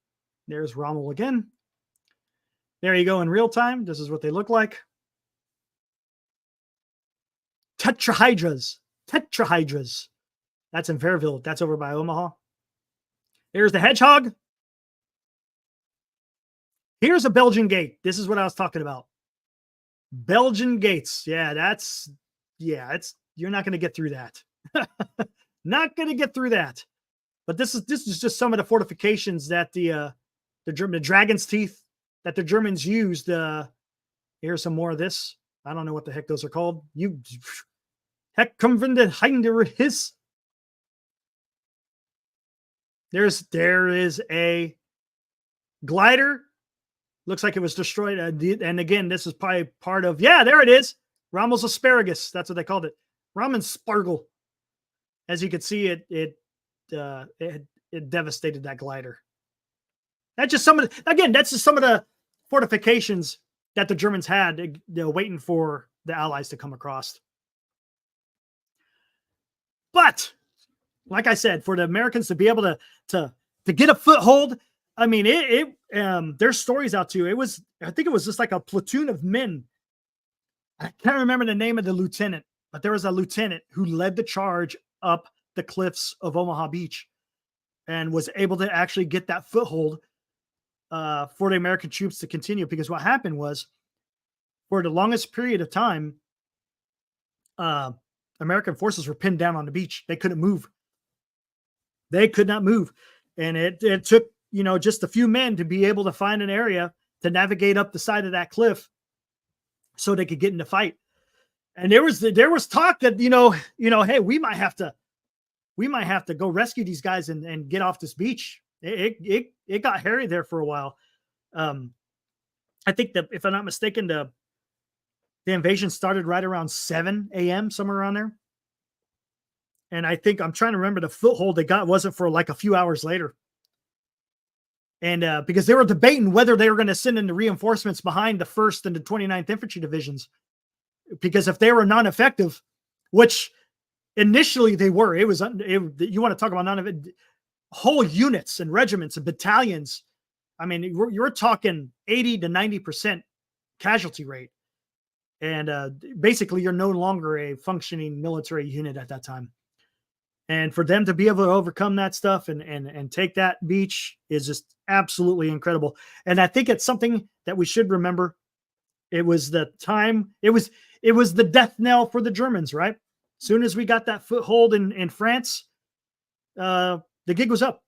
There's Rommel again. There you go in real time. This is what they look like. Tetrahydras. That's in Fairville. That's over by Omaha. Here's the hedgehog. Here's a Belgian gate. This is what I was talking about. Belgian gates. Yeah, you're not going to get through that. Not going to get through that. But this is just some of the fortifications that the dragon's teeth that the Germans used. Here's some more of this. I don't know what the heck those are called. Heck, come from the Hinder his. There is a glider. Looks like it was destroyed. And again, this is probably part of, there it is. Rommel's asparagus. That's what they called it. Ramen spargle. As you can see, it devastated that glider. That's just some of the fortifications that the Germans had, waiting for the Allies to come across. But like I said, for the Americans to be able to get a foothold, I mean, there's stories out too. I think it was just like a platoon of men. I can't remember the name of the lieutenant, but there was a lieutenant who led the charge up the cliffs of Omaha Beach and was able to actually get that foothold for the American troops to continue. Because what happened was, for the longest period of time, American forces were pinned down on the beach. They couldn't move. They could not move. And it took, just a few men to be able to find an area to navigate up the side of that cliff so they could get in the fight. And there was talk that, hey, we might have to go rescue these guys and get off this beach. It got hairy there for a while. I think that, if I'm not mistaken, the The invasion started right around 7 a.m., somewhere around there. And I think I'm trying to remember the foothold they got wasn't for like a few hours later. And because they were debating whether they were going to send in the reinforcements behind the 1st and the 29th Infantry Divisions. Because if they were non-effective, which initially they were, you want to talk about non-effective, whole units and regiments and battalions. I mean, you're talking 80 to 90% casualty rate. And basically, you're no longer a functioning military unit at that time. And for them to be able to overcome that stuff and take that beach is just absolutely incredible. And I think it's something that we should remember. It was the time, it was the death knell for the Germans, right? As soon as we got that foothold in France, the gig was up.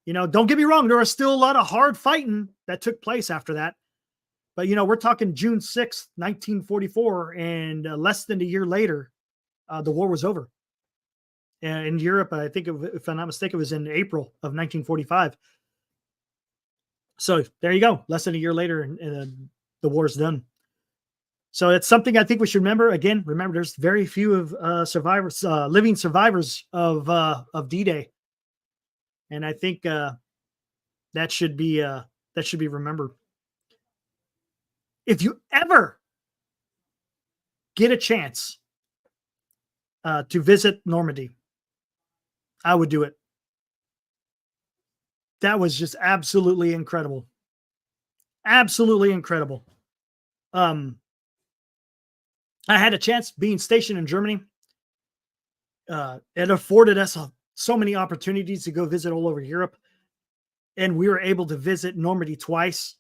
You know, don't get me wrong, there was still a lot of hard fighting that took place after that. But, you know, we're talking June 6th, 1944, and less than a year later, the war was over. In Europe, I think, if I'm not mistaken, it was in April of 1945. So there you go. Less than a year later, and the war's done. So it's something I think we should remember. Again, remember, there's very few of survivors, living survivors of D-Day, and I think that should be remembered. If you ever get a chance to visit Normandy, I would do it. That was just absolutely incredible. Absolutely incredible. I had a chance being stationed in Germany. It afforded us so many opportunities to go visit all over Europe. And we were able to visit Normandy twice.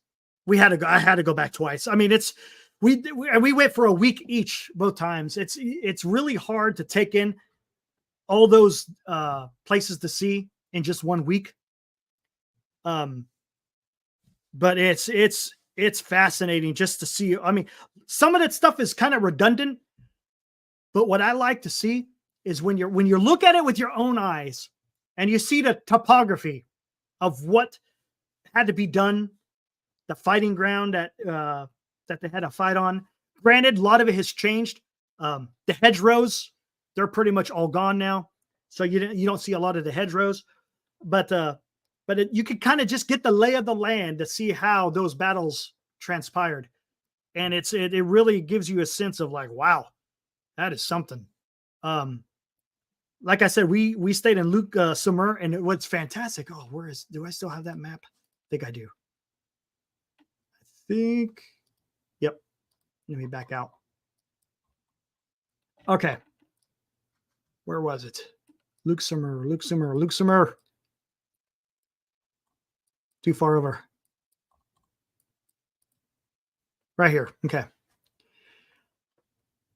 I had to go back twice. I mean, we went for a week each, both times. It's really hard to take in all those places to see in just 1 week. But it's fascinating just to see. I mean, some of that stuff is kind of redundant, but what I like to see is when you look at it with your own eyes and you see the topography of what had to be done, the fighting ground that they had to fight on. Granted, a lot of it has changed. The hedgerows, they're pretty much all gone now, so you don't see a lot of the hedgerows. But you can kind of just get the lay of the land to see how those battles transpired, and it really gives you a sense of like, wow, that is something. Like I said, we stayed in Luc Sommer, and it was fantastic. Oh, do I still have that map? I think I do. Yep. Let me back out. Okay. Where was it? Luc Sommer. Too far over. Right here. Okay.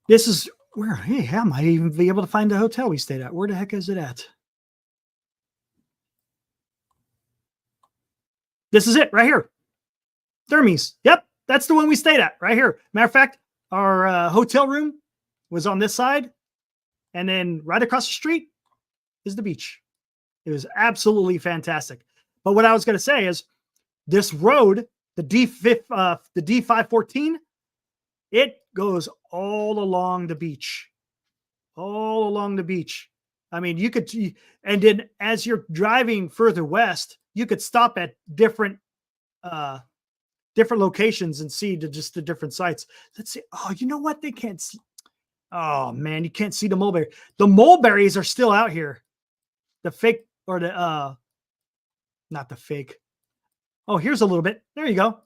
This is where, hey, how am I even be able to find the hotel we stayed at? Where the heck is it at? This is it right here. Thermes. Yep. That's the one we stayed at right here. Matter of fact, our hotel room was on this side. And then right across the street is the beach. It was absolutely fantastic. But what I was going to say is this road, the D514, it goes all along the beach. All along the beach. I mean, and then as you're driving further west, you could stop at different locations and see just the different sites. Let's see. Oh, you know what? They can't see. Oh man, you can't see the mulberry. The mulberries are still out here. The fake or the not the fake. Oh, here's a little bit. There you go.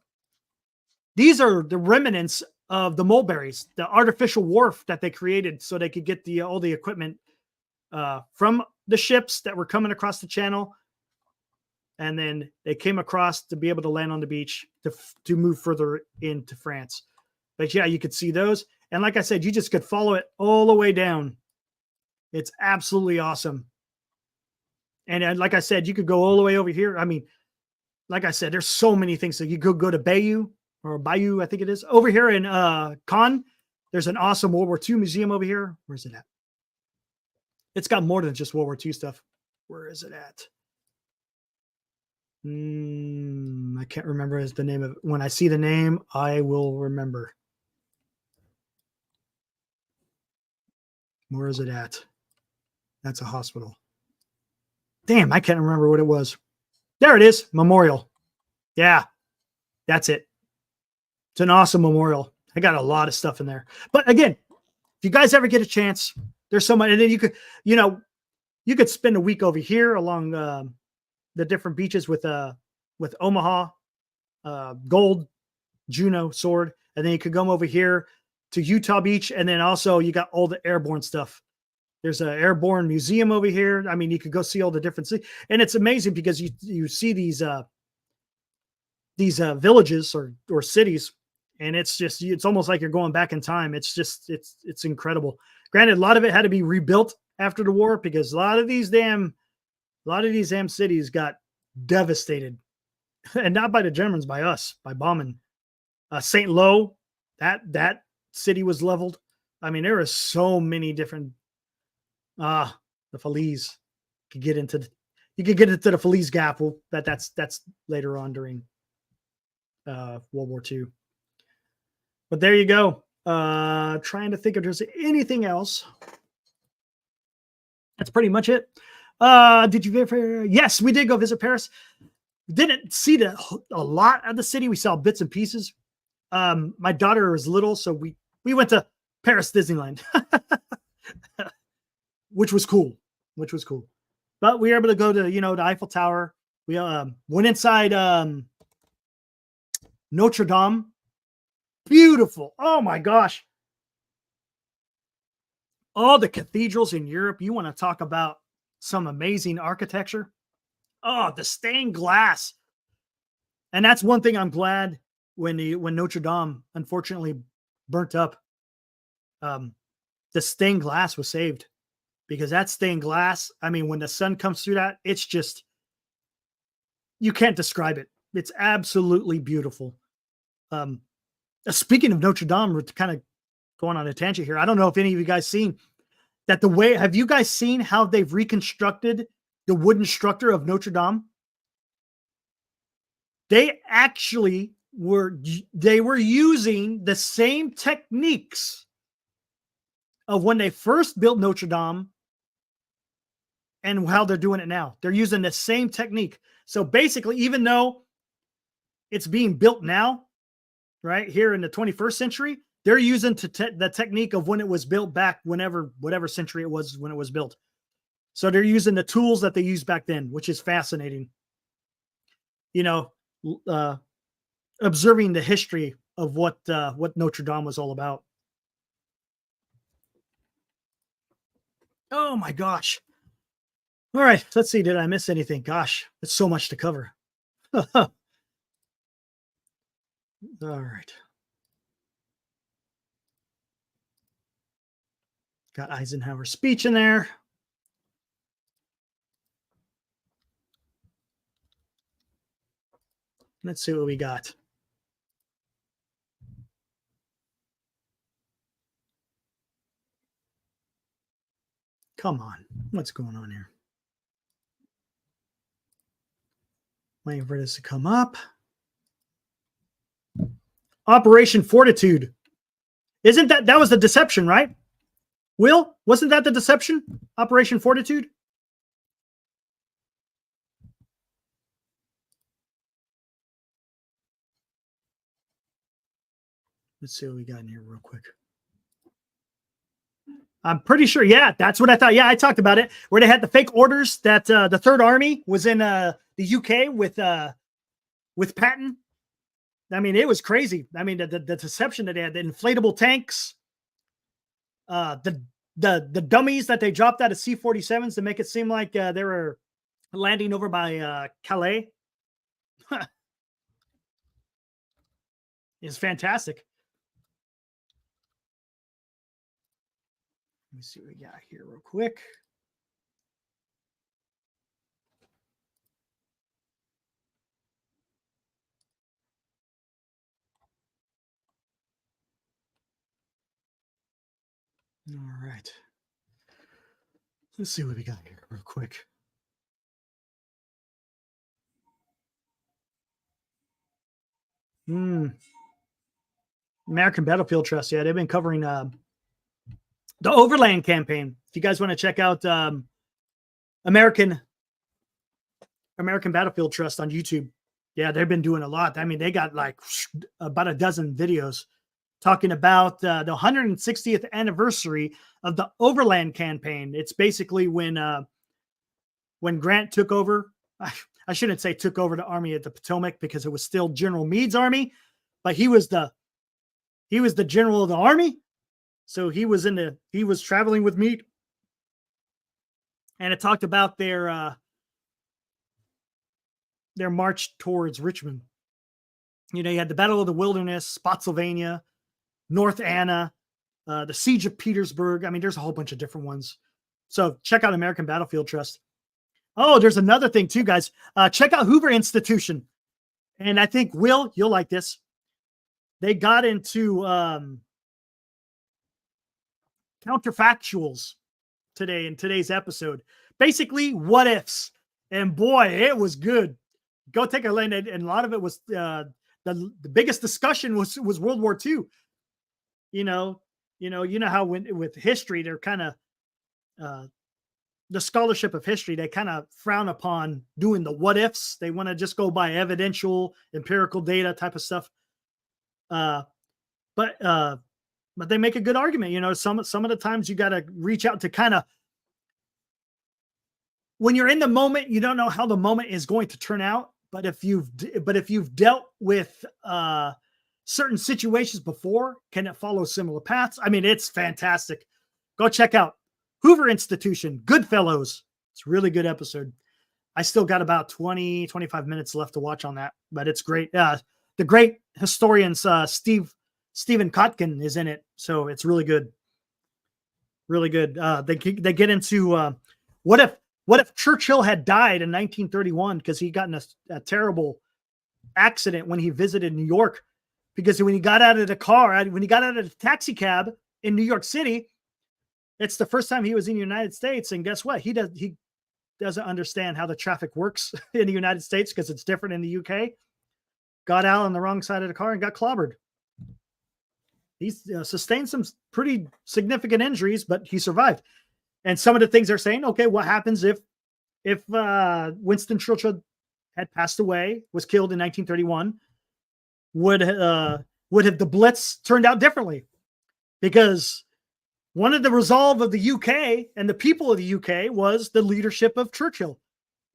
These are the remnants of the mulberries, the artificial wharf that they created so they could get all the equipment from the ships that were coming across the channel. And then they came across to be able to land on the beach to move further into France. But yeah, you could see those. And like I said, you just could follow it all the way down. It's absolutely awesome. And like I said, you could go all the way over here. I mean, like I said, there's so many things. So you could go to Bayeux, I think it is. Over here in Caen, there's an awesome World War II museum over here. Where's it at? It's got more than just World War II stuff. Where is it at? I can't remember the name of it. When I see the name, I will remember. Where is it at? That's a hospital. Damn, I can't remember what it was. There it is. Memorial. Yeah, that's it. It's an awesome memorial. I got a lot of stuff in there. But again, if you guys ever get a chance, there's so much. And then you could, you could spend a week over here along the different beaches with Omaha, Gold, Juneau, Sword. And then you could come over here to Utah Beach. And then also you got all the airborne stuff. There's an airborne museum over here. I mean, you could go see all the different cities. And it's amazing because you see these villages or cities, and it's almost like you're going back in time. It's incredible. Granted, a lot of it had to be rebuilt after the war because a lot of these damn cities got devastated, and not by the Germans, by us, by bombing. St. Lo, that city was leveled. I mean, there are so many different. The Falaise you could get into the Falaise Gap. Well, that's later on during World War II. But there you go. Trying to think if there's anything else. That's pretty much it. Did you ever? Yes, we did go visit Paris. Didn't see a lot of the city. We saw bits and pieces. My daughter was little, so we went to Paris Disneyland, which was cool. But we were able to go to the Eiffel Tower. We went inside Notre Dame. Beautiful. Oh my gosh. All the cathedrals in Europe. You want to talk about some amazing architecture? Oh, the stained glass. And that's one thing I'm glad when Notre Dame unfortunately burnt up. The stained glass was saved, because that stained glass, I mean, when the sun comes through that, it's just, you can't describe it. It's absolutely beautiful. Speaking of Notre Dame, we're kind of going on a tangent here. I don't know if any of you guys seen that have you guys seen how they've reconstructed the wooden structure of Notre Dame? They actually were using the same techniques of when they first built Notre Dame and how they're doing it now. They're using the same technique. So basically, even though it's being built now, right here in the 21st century, they're using the technique of when it was built back, whatever century it was when it was built. So they're using the tools that they used back then, which is fascinating. Observing the history of what Notre Dame was all about. Oh my gosh. All right, let's see. Did I miss anything? Gosh, it's so much to cover. All right. Got Eisenhower's speech in there. Let's see what we got. Come on. What's going on here? Waiting for this to come up. Operation Fortitude. Isn't that was the deception, right? Will, wasn't that the deception? Operation Fortitude? Let's see what we got in here real quick. I'm pretty sure. Yeah, that's what I thought. Yeah, I talked about it, where they had the fake orders that the Third Army was in the UK with Patton. I mean, it was crazy. I mean, the deception that they had, the inflatable tanks, the dummies that they dropped out of C-47s to make it seem like they were landing over by Calais. It's fantastic. Let me see what we got here real quick. All right. Let's see what we got here real quick. American Battlefield Trust. Yeah, they've been covering The Overland campaign. If you guys want to check out American Battlefield Trust on YouTube, yeah, they've been doing a lot. I mean, they got like about a dozen videos talking about the 160th anniversary of the Overland campaign. It's basically when Grant took over. I shouldn't say took over the Army of the Potomac because it was still General Meade's army, but he was the general of the army. So he was traveling with Meade, and it talked about their march towards Richmond. You know, you had the Battle of the Wilderness, Spotsylvania, North Anna, the Siege of Petersburg. I mean, there's a whole bunch of different ones. So check out American Battlefield Trust. Oh, there's another thing too, guys. Check out Hoover Institution. And I think, Will, you'll like this. They got into counterfactuals today in today's episode. Basically, what ifs. And boy, it was good. Go take a look. And a lot of it was the biggest discussion was World War II. You know how with history, they're kind of the scholarship of history, they kind of frown upon doing the what ifs. They want to just go by evidential, empirical data type of stuff. But they make a good argument. You know, some of the times you got to reach out to kind of, when you're in the moment, you don't know how the moment is going to turn out. But if you've dealt with certain situations before, can it follow similar paths? I mean, it's fantastic. Go check out Hoover Institution, Goodfellows. It's a really good episode. I still got about 20, 25 minutes left to watch on that, but it's great. The great historian, Stephen Kotkin is in it. So it's really good. Really good. They get into what if Churchill had died in 1931 because he got in a terrible accident when he visited New York, because when he got out of the car, when he got out of the taxi cab in New York City, it's the first time he was in the United States. And guess what? He doesn't understand how the traffic works in the United States because it's different in the UK. Got out on the wrong side of the car and got clobbered. He's sustained some pretty significant injuries, but he survived. And some of the things they're saying, okay, what happens if Winston Churchill had passed away, was killed in 1931? Would have the Blitz turned out differently? Because one of the resolve of the UK and the people of the UK was the leadership of Churchill.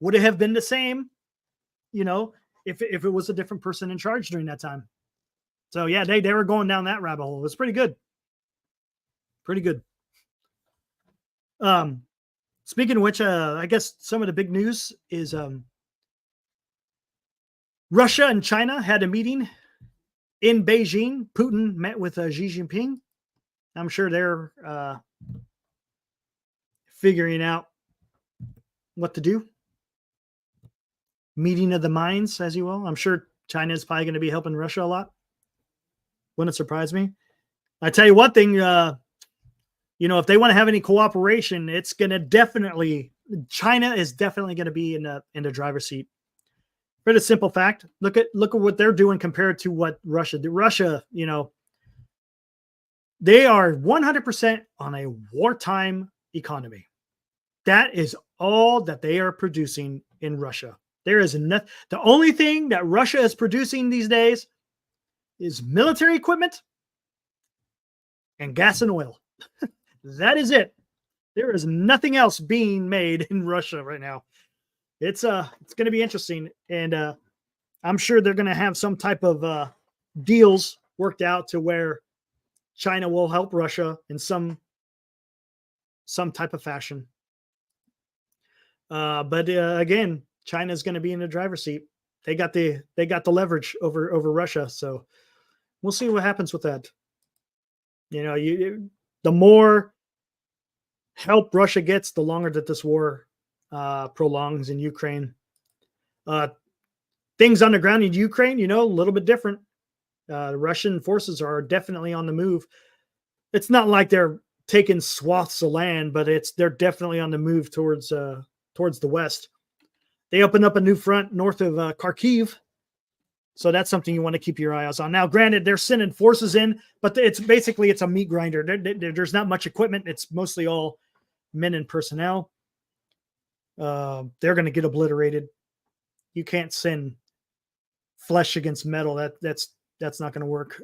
Would it have been the same, if it was a different person in charge during that time? So yeah, they were going down that rabbit hole. It was pretty good. Pretty good. Speaking of which, I guess some of the big news is Russia and China had a meeting in Beijing. Putin met with Xi Jinping. I'm sure they're figuring out what to do. Meeting of the minds, as you will. I'm sure China is probably going to be helping Russia a lot. Wouldn't surprise me. I tell you one thing, if they want to have any cooperation, it's going to China is definitely going to be in the driver's seat. For the simple fact, look at what they're doing compared to what Russia did. Russia, they are 100% on a wartime economy. That is all that they are producing in Russia. There is nothing. The only thing that Russia is producing these days is military equipment and gas and oil. That is it. There is nothing else being made in Russia right now. It's going to be interesting, and I'm sure they're going to have some type of deals worked out to where China will help Russia in some type of fashion. But again, China is going to be in the driver's seat. They got the leverage over Russia, so we'll see what happens with that. The more help Russia gets, the longer that this war prolongs in Ukraine. Things on the ground in Ukraine, a little bit different. The Russian forces are definitely on the move. It's not like they're taking swaths of land, but they're definitely on the move towards the west. They opened up a new front north of Kharkiv, So that's something you want to keep your eyes on. Now, granted, they're sending forces in, but it's a meat grinder. There's not much equipment. It's mostly all men and personnel. They're going to get obliterated. You can't send flesh against metal. That's not going to work.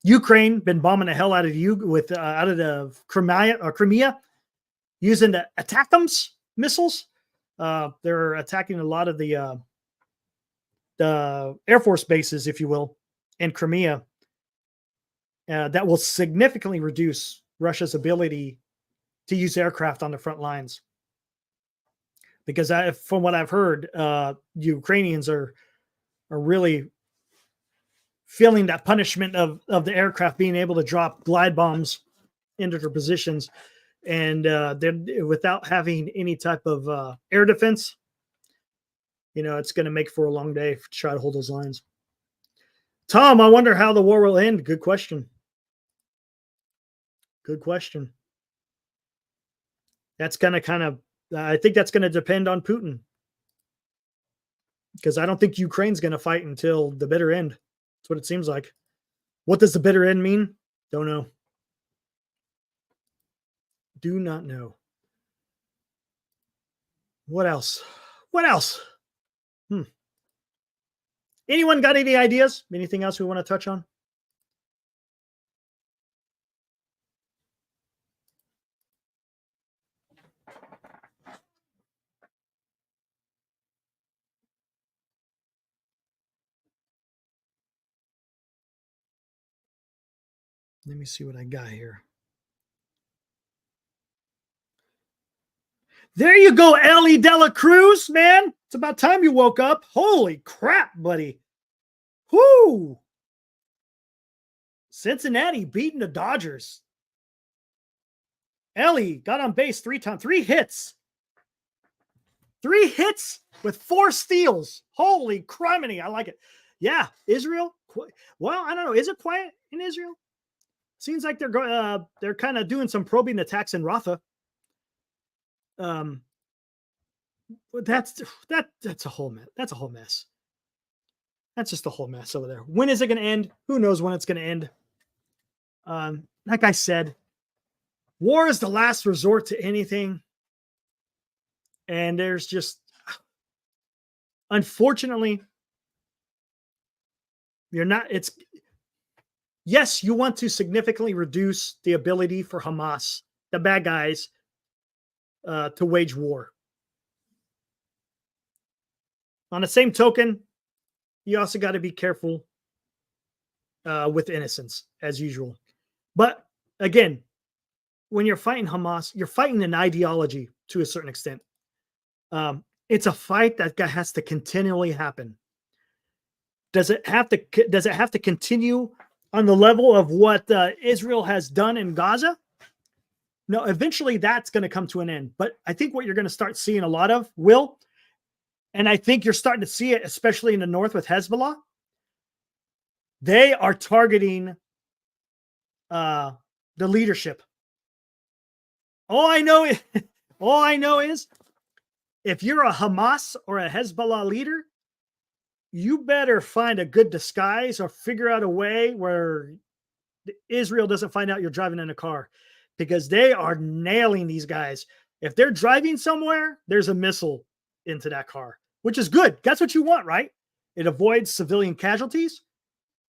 Ukraine been bombing the hell out of out of the Crimea using the ATACMS missiles. They're attacking a lot of the Air Force bases, if you will, in Crimea. That will significantly reduce Russia's ability to use aircraft on the front lines. Because from what I've heard, Ukrainians are really feeling that punishment of the aircraft being able to drop glide bombs into their positions, and without having any type of air defense, it's going to make for a long day to try to hold those lines. Tom, I wonder how the war will end. Good question. Good question. That's going to I think that's going to depend on Putin, because I don't think Ukraine's going to fight until the bitter end. That's what it seems like. What does the bitter end mean? Don't know. Do not know. What else? Anyone got any ideas? Anything else we want to touch on? Let me see what I got here. There you go, Ellie Dela Cruz, man. It's about time you woke up. Holy crap, buddy. Whoo! Cincinnati beating the Dodgers. Ellie got on base 3 times. 3 hits. 3 hits with 4 steals. Holy criminy. I like it. Yeah, Israel. Well, I don't know. Is it quiet in Israel? Seems like they're kind of doing some probing attacks in Rafah. That's a whole mess. That's a whole mess. That's just a whole mess over there. When is it going to end? Who knows when it's going to end? Like I said, war is the last resort to anything. And there's just, unfortunately, yes, you want to significantly reduce the ability for Hamas, the bad guys, to wage war. On the same token, you also got to be careful with innocence, as usual. But again, when you're fighting Hamas, you're fighting an ideology to a certain extent. It's a fight that has to continually happen. Does it have to continue on the level of what Israel has done in Gaza? No, eventually that's going to come to an end. But I think what you're going to start seeing a lot of, Will, and I think you're starting to see it, especially in the north with Hezbollah, they are targeting the leadership. All I know is if you're a Hamas or a Hezbollah leader, you better find a good disguise or figure out a way where Israel doesn't find out you're driving in a car, because they are nailing these guys. If they're driving somewhere, there's a missile into that car, which is good. That's what you want, right? It avoids civilian casualties,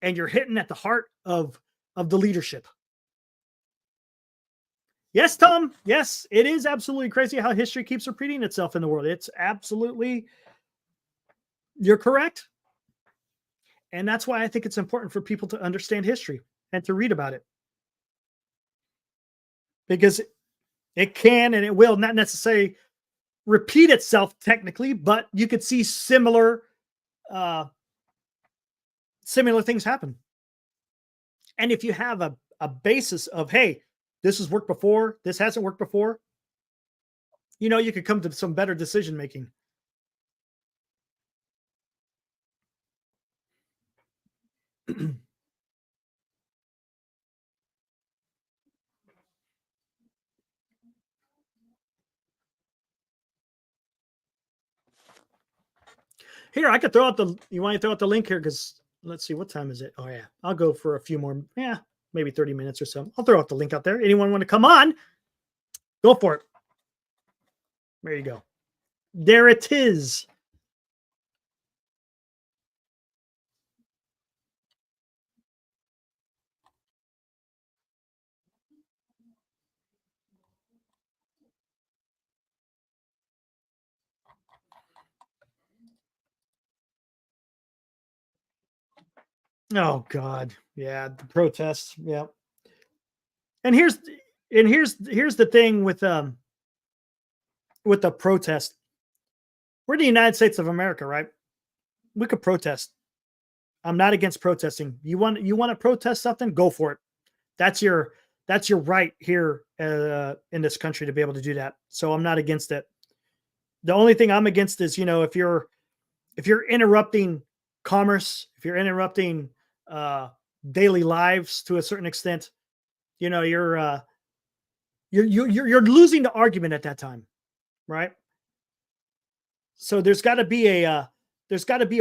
and you're hitting at the heart of the leadership. Yes, Tom. Yes, it is absolutely crazy how history keeps repeating itself in the world. It's absolutely, you're correct. And that's why I think it's important for people to understand history and to read about it. Because it can and it will not necessarily repeat itself technically, but you could see similar things happen. And if you have a basis of, hey, this has worked before, this hasn't worked before, you could come to some better decision making. Here, I could throw out you want to throw out the link here, because let's see, what time is it? Oh yeah, I'll go for a few more. Yeah, maybe 30 minutes or so. I'll throw out the link out there. Anyone want to come on? Go for it. There you go. There it is. Oh God, yeah, the protests. Yeah, and here's the thing with the protest. We're the United States of America, right? We could protest. I'm not against protesting. You want to protest something? Go for it. That's your that's your right here in this country to be able to do that. So I'm not against it. The only thing I'm against is if you're interrupting commerce, if you're interrupting uh, daily lives to a certain extent, you know you're losing the argument at that time, right? So there's got to be a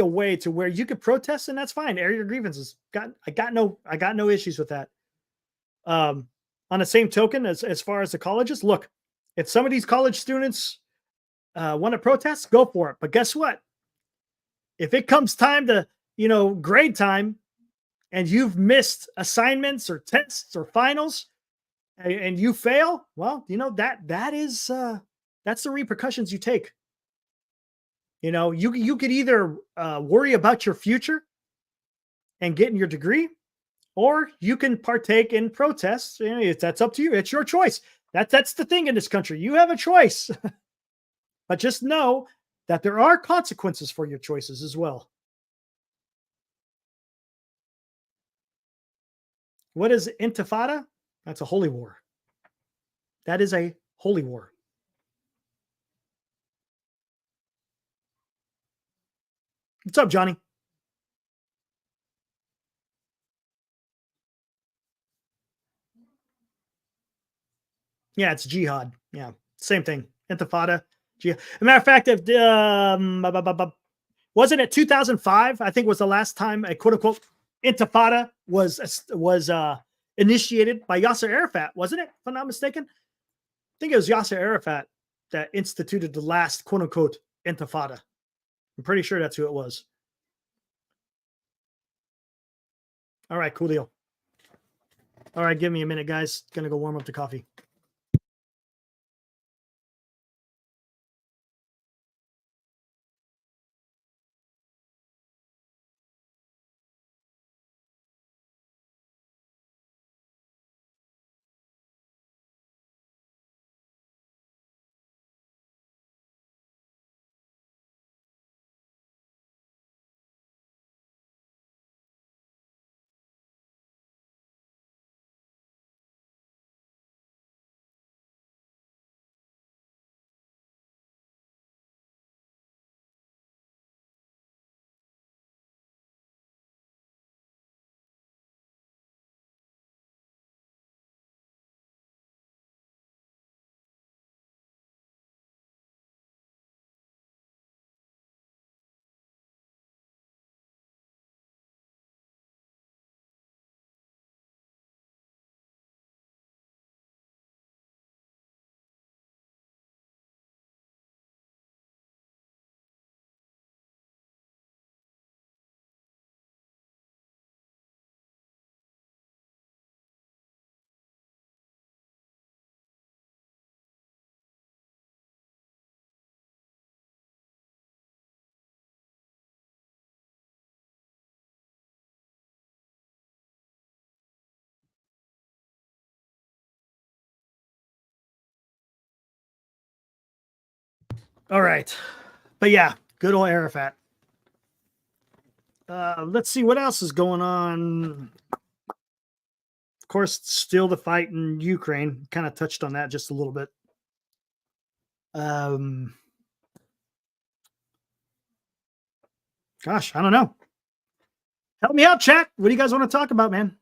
way to where you could protest and that's fine. Air your grievances. I got no issues with that. Um, on the same token, as far as the colleges, look, if some of these college students want to protest, go for it. But guess what? If it comes time to grade time and you've missed assignments or tests or finals and you fail, well, that's the repercussions you take. You could either worry about your future and getting your degree, or you can partake in protests. That's up to you. It's your choice. That's the thing in this country. You have a choice, but just know that there are consequences for your choices as well. What is intifada? That's a holy war. That is a holy war. What's up, Johnny? Yeah, it's jihad. Yeah, same thing. Intifada. Jihad. As a matter of fact, if wasn't it 2005? I think was the last time a quote unquote intifada was initiated by Yasser Arafat, wasn't it? If I'm not mistaken, I think it was Yasser Arafat that instituted the last quote unquote intifada. I'm pretty sure that's who it was. All right, cool deal. All right, give me a minute, guys. Gonna go warm up the coffee. All right, but yeah, good old Arafat. Let's see what else is going on. Of course, still the fight in Ukraine. Kind of touched on that just a little bit. Um, Gosh, I don't know. Help me out, chat. What do you guys want to talk about, man?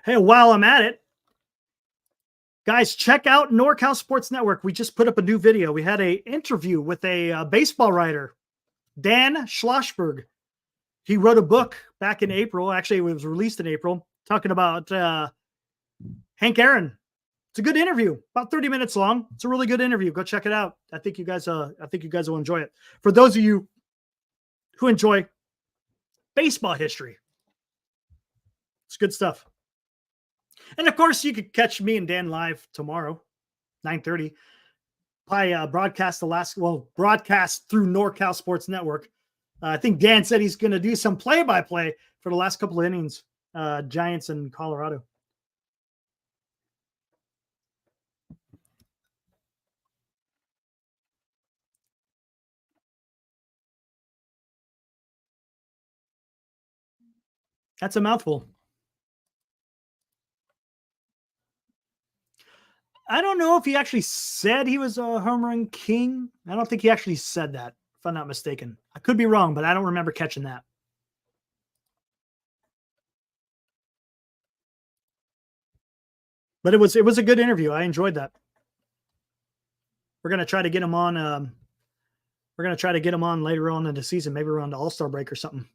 Hey, while I'm at it, Guys, check out NorCal Sports Network. We just put up a new video. We had an interview with a baseball writer, Dan Schlossberg. He wrote a book back in April. Actually, it was released in April, talking about Hank Aaron. It's a good interview, about 30 minutes long. It's a really good interview. Go check it out. I think you guys will enjoy it. For those of you who enjoy baseball history, it's good stuff. And of course, you could catch me and Dan live tomorrow, 9:30. I broadcast through NorCal Sports Network. I think Dan said he's going to do some play-by-play for the last couple of innings, Giants in Colorado. That's a mouthful. I don't know if he actually said he was a home run king. I don't think he actually said that, if I'm not mistaken. I could be wrong, but I don't remember catching that. But it was a good interview. I enjoyed that. We're gonna try to get him on. We're gonna try to get him on later on in the season, maybe around the All-Star break or something.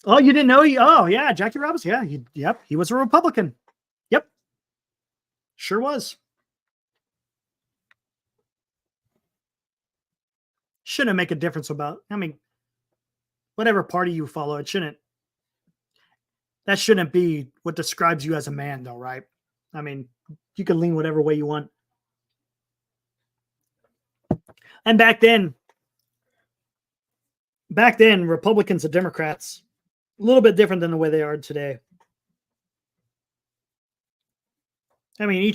Oh, you didn't know? Yeah, Jackie Robinson. Yeah, he was a Republican. Yep, sure was. Shouldn't make a difference about. I mean, whatever party you follow, it shouldn't. That shouldn't be what describes you as a man, though, right? I mean, you can lean whatever way you want. And back then, Republicans and Democrats, a little bit different than the way they are today. I mean,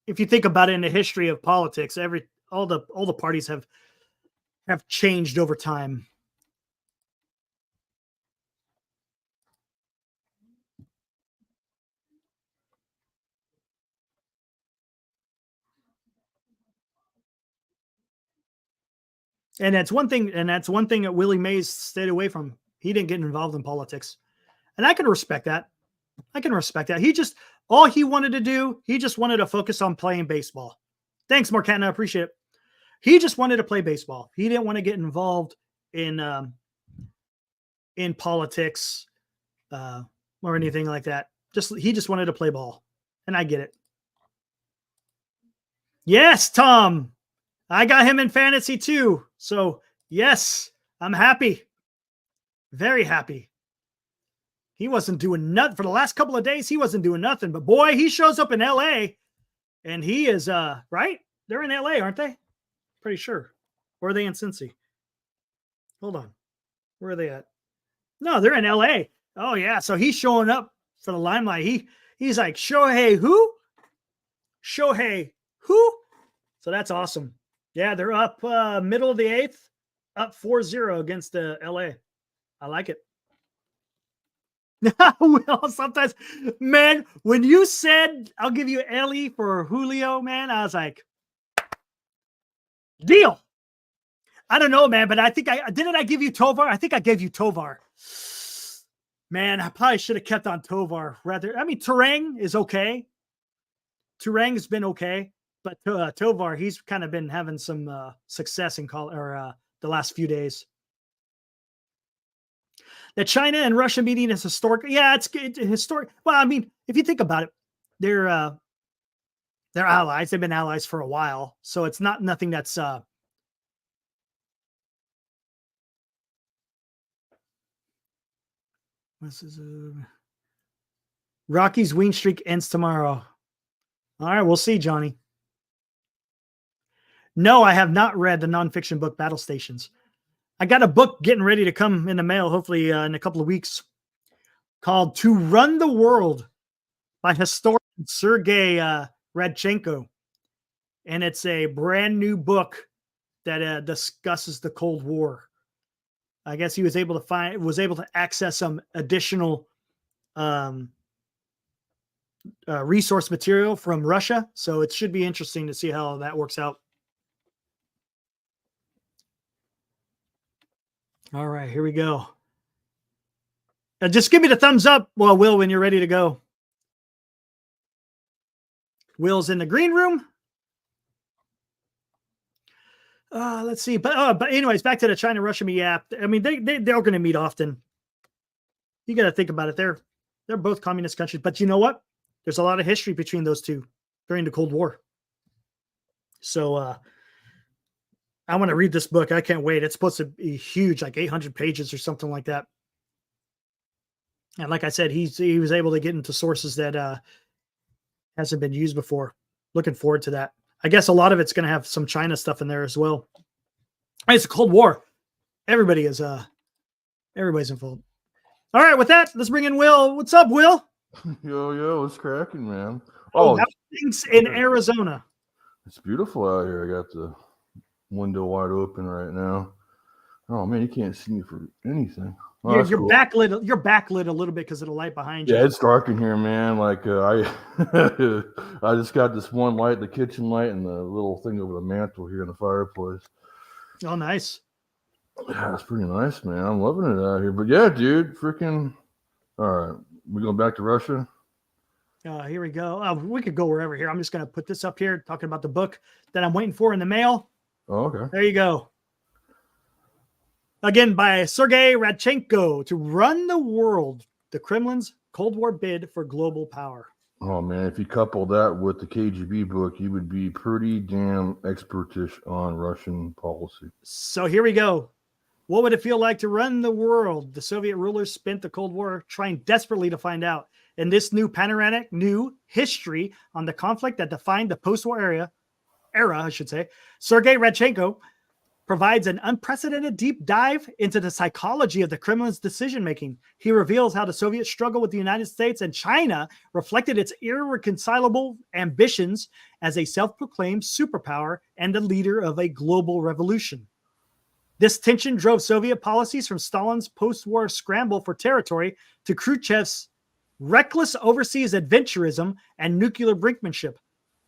if you think about it in the history of politics, all the parties have changed over time. And that's one thing that Willie Mays stayed away from. He didn't get involved in politics. And I can respect that. All he wanted to do, he just wanted to focus on playing baseball. Thanks, Marquette. I appreciate it. He just wanted to play baseball. He didn't want to get involved in politics or anything like that. He just wanted to play ball. And I get it. Yes, Tom. I got him in fantasy too. So, yes, I'm happy. Very happy. He wasn't doing nothing for the last couple of days. He wasn't doing nothing. But boy, he shows up in LA and he is right? They're in LA, aren't they? Pretty sure. Or are they in Cincy? Hold on. Where are they at? No, they're in LA. Oh yeah. So he's showing up for the limelight. He's like, Shohei who? Shohei who? So that's awesome. Yeah, they're up middle of the eighth, up 4-0 against LA. I like it. Well, sometimes, man, when you said I'll give you Ellie for Julio, man, I was like, deal. I don't know, man, but I think I give you Tovar? I think I gave you Tovar. Man, I probably should have kept on Tovar rather. I mean, Turang is okay. Turang's been okay, but Tovar, he's kind of been having some success in the last few days. The China and Russia meeting is historic. Yeah, it's historic. Well, I mean, if you think about it, they're allies. They've been allies for a while, so it's not nothing that's. This is Rocky's win streak ends tomorrow. All right, we'll see, Johnny. No, I have not read the nonfiction book Battle Stations. I got a book getting ready to come in the mail, hopefully in a couple of weeks, called To Run the World by historian Sergei Radchenko. And it's a brand new book that discusses the Cold War. I guess he was able to access some additional resource material from Russia. So it should be interesting to see how that works out. All right, here we go. Just give me the thumbs up, well, Will, when you're ready to go. Will's in the green room. Let's see, but anyways, back to the China-Russia meet. Yeah, I mean they're going to meet often. You got to think about it. They're both communist countries, but you know what? There's a lot of history between those two during the Cold War. So I want to read this book. I can't wait. It's supposed to be huge, like 800 pages or something like that. And like I said, he was able to get into sources that hasn't been used before. Looking forward to that. I guess a lot of it's going to have some China stuff in there as well. It's a Cold War. Everybody's involved. All right, with that, let's bring in Will. What's up, Will? Yo, what's cracking, man? Oh, things in Arizona. It's beautiful out here. I got the window wide open right now. Oh man, you can't see me for anything. Oh, you're cool. Backlit. You're backlit a little bit because of the light behind you. Yeah, it's dark in here, man. Like I just got this one light, the kitchen light, and the little thing over the mantle here in the fireplace. Oh, nice. Yeah, it's pretty nice, man. I'm loving it out here. But yeah, dude, freaking. All right, we going back to Russia? Here we go. We could go wherever here. I'm just going to put this up here, talking about the book that I'm waiting for in the mail. Oh, okay. There you go. Again, by Sergei Radchenko, To Run the World, the Kremlin's Cold War Bid for Global Power. Oh, man, if you couple that with the KGB book, you would be pretty damn expertish on Russian policy. So here we go. What would it feel like to run the world? The Soviet rulers spent the Cold War trying desperately to find out. In this new panoramic history on the conflict that defined the post-war era, Sergei Radchenko provides an unprecedented deep dive into the psychology of the Kremlin's decision-making. He reveals how the Soviet struggle with the United States and China reflected its irreconcilable ambitions as a self-proclaimed superpower and the leader of a global revolution. This tension drove Soviet policies from Stalin's post-war scramble for territory to Khrushchev's reckless overseas adventurism and nuclear brinkmanship,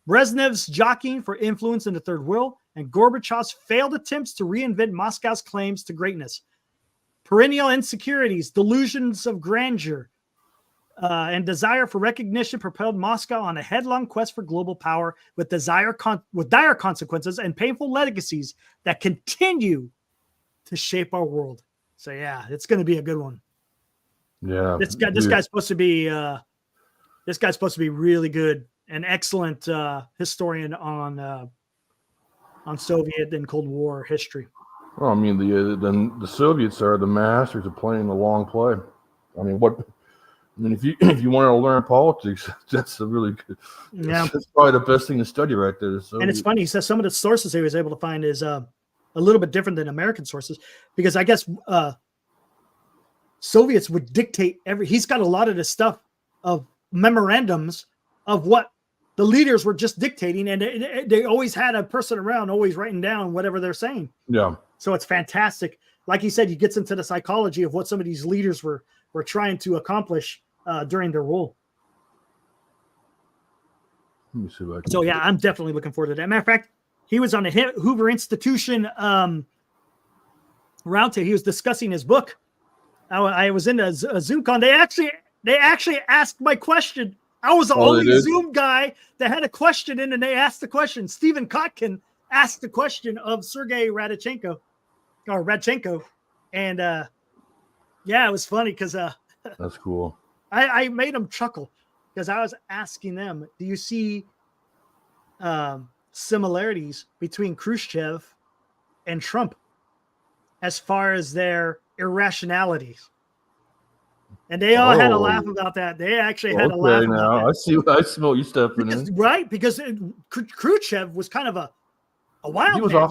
Brezhnev's jockeying for influence in the Third World, and Gorbachev's failed attempts to reinvent Moscow's claims to greatness. Perennial insecurities, delusions of grandeur, and desire for recognition propelled Moscow on a headlong quest for global power with dire consequences and painful legacies that continue to shape our world. So yeah, it's going to be a good one. Yeah, this guy's supposed to be really good, an excellent historian on Soviet and Cold War history. Well, I mean, the Soviets are the masters of playing the long play. I mean, if you want to learn politics, that's a really good. Yeah, that's probably the best thing to study right there. And it's funny. He says some of the sources he was able to find is a little bit different than American sources, because I guess Soviets would dictate he's got a lot of this stuff of memorandums of what the leaders were just dictating, and they always had a person around always writing down whatever they're saying. Yeah. So it's fantastic. Like he said, he gets into the psychology of what some of these leaders were trying to accomplish during their rule. Let me see if I can. So yeah, I'm definitely looking forward to that. Matter of fact, he was on a Hoover Institution roundtable. He was discussing his book. I was in a Zoom con. They actually asked my question. I was the only Zoom guy that had a question in, and they asked the question. Stephen Kotkin asked the question of Sergei Radchenko, and yeah, it was funny because that's cool. I made them chuckle because I was asking them, do you see similarities between Khrushchev and Trump as far as their irrationalities? And they all had a laugh about that. They actually had a laugh about that. I smell you stepping in. Right, because Khrushchev was kind of a wild man.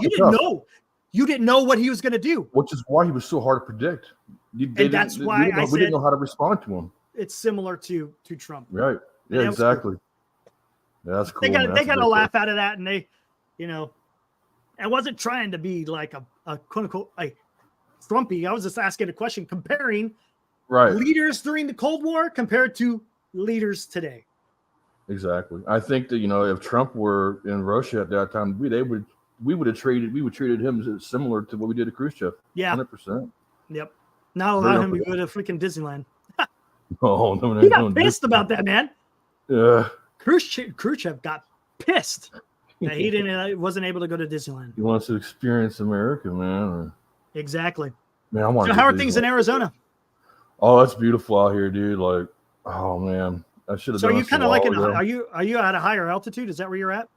You didn't know what he was going to do. Which is why he was so hard to predict. That's why we didn't know how to respond to him. It's similar to Trump. Right. Yeah, exactly. Cool. Yeah, that's cool. They got a laugh out of that, and they, I wasn't trying to be like a quote unquote Trumpy. I was just asking a question, comparing leaders during the Cold War compared to leaders today. Exactly. I think that if Trump were in Russia at that time, we would have treated him similar to what we did to Khrushchev. Yeah, 100%. Yep. Not allow him to go to freaking Disneyland. Oh, no, He got pissed about that, man. Yeah. Khrushchev got pissed that he wasn't able to go to Disneyland. He wants to experience America, man. Exactly. Man, I want. So how are things in Arizona? Oh, that's beautiful out here, dude. Like, oh man, I should have. So are you kind of like are you at a higher altitude? Is that where you're at?